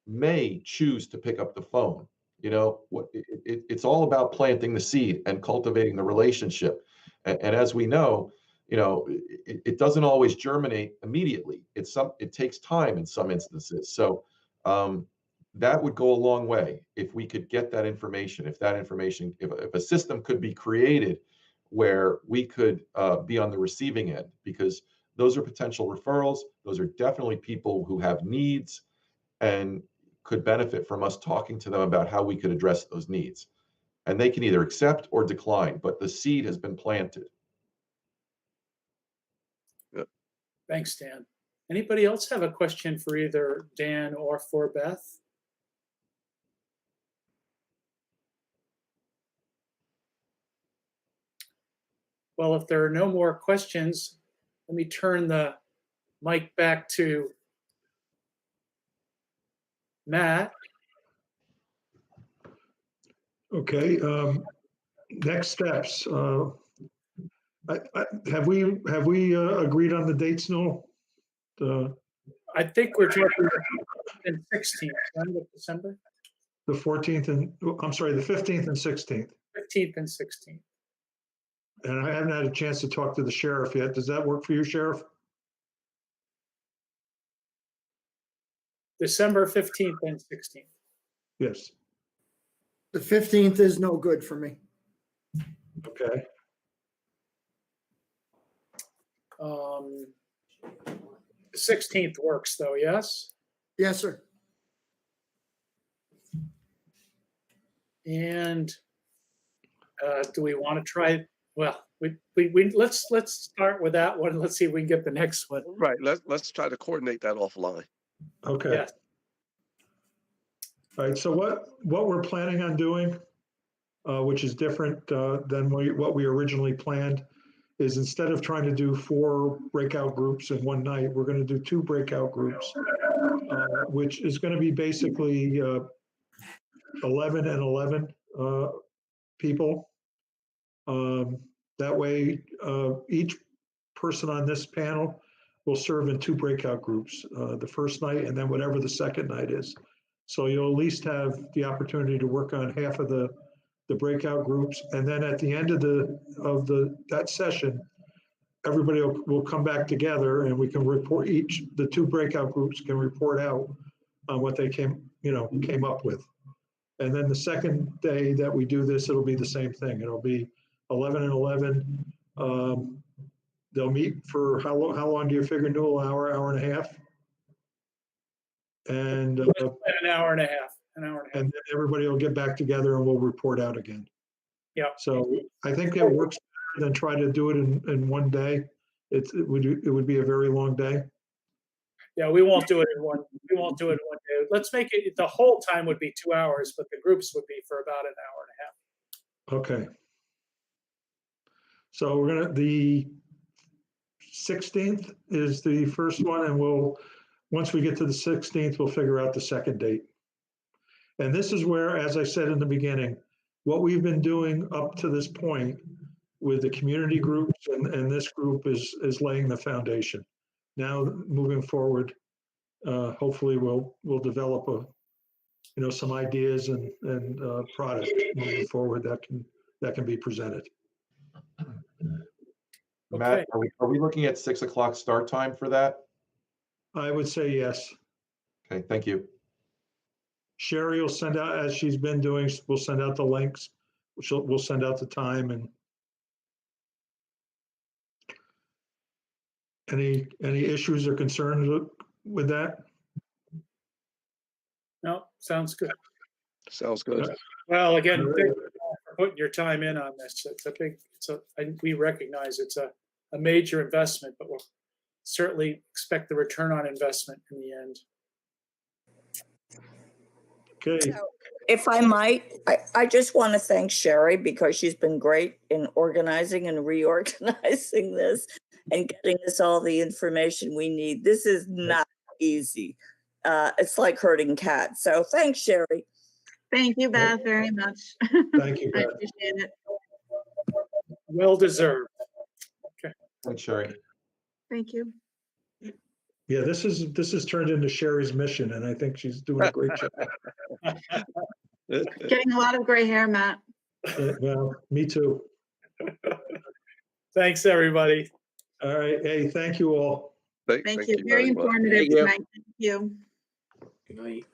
may choose to pick up the phone. It's all about planting the seed and cultivating the relationship. And as we know, it doesn't always germinate immediately. It takes time in some instances. So that would go a long way if we could get that information. If a system could be created where we could be on the receiving end, because those are potential referrals. Those are definitely people who have needs and could benefit from us talking to them about how we could address those needs. And they can either accept or decline, but the seed has been planted. Thanks, Dan. Anybody else have a question for either Dan or for Beth? Well, if there are no more questions, let me turn the mic back to Matt. Okay, next steps. Have we agreed on the dates, Noel? I think we're talking the 16th, right, of December? The 14th and, I'm sorry, the 15th and 16th. 15th and 16th. And I haven't had a chance to talk to the sheriff yet. Does that work for you, Sheriff? December 15th and 16th. Yes. The 15th is no good for me. Okay. The 16th works though, yes? Yes, sir. And do we want to try? Well, we let's start with that one. Let's see if we can get the next one. Right. Let's try to coordinate that offline. Okay. Yes. All right. So what we're planning on doing, which is different than what we originally planned, is instead of trying to do 4 breakout groups in one night, we're going to do 2 breakout groups, which is going to be basically 11 and 11 people. That way, each person on this panel will serve in 2 breakout groups, the first night and then whatever the second night is. So you'll at least have the opportunity to work on half of the breakout groups. And then at the end of that session, everybody will come back together and we can report, the 2 breakout groups can report out on what they came up with. And then the second day that we do this, it'll be the same thing. It'll be 11 and 11. They'll meet for how long do you figure, Newell? Hour and a half? And an hour and a half. And then everybody will get back together and we'll report out again. Yeah. So I think it works better than try to do it in one day. It would be a very long day. Yeah, we won't do it in one. We won't do it in one day. Let's make it. The whole time would be 2 hours, but the groups would be for about an hour and a half. Okay. So the 16th is the first one, and once we get to the 16th, we'll figure out the second date. And this is where, as I said in the beginning, what we've been doing up to this point with the community groups and this group is laying the foundation. Now, moving forward, hopefully we'll develop some ideas and product moving forward that can be presented. Matt, are we looking at 6 o'clock start time for that? I would say yes. Okay, thank you. Sherry will send out, as she's been doing, we'll send out the links, we'll send out the time. And Any issues or concerns with that? No, sounds good. Sounds good. Well, again, All right. thank you for putting your time in on this. We recognize it's a major investment, but we'll certainly expect the return on investment in the end. Okay, If I might, I just want to thank Sherry because she's been great in organizing and reorganizing this and getting us all the information we need. This is not easy. It's like herding cats. So thanks, Sherry. Thank you, Beth, very much. thank you, I Beth. appreciate it. Well deserved. Thanks, Sherry. Thank you. Yeah, this is turned into Sherry's mission, and I think she's doing a great job. Getting a lot of gray hair, Matt. Yeah, well, me too. Thanks, everybody. All right, hey, thank you all. Thank you. Very much. informative Thank you. tonight. Thank you. Good night.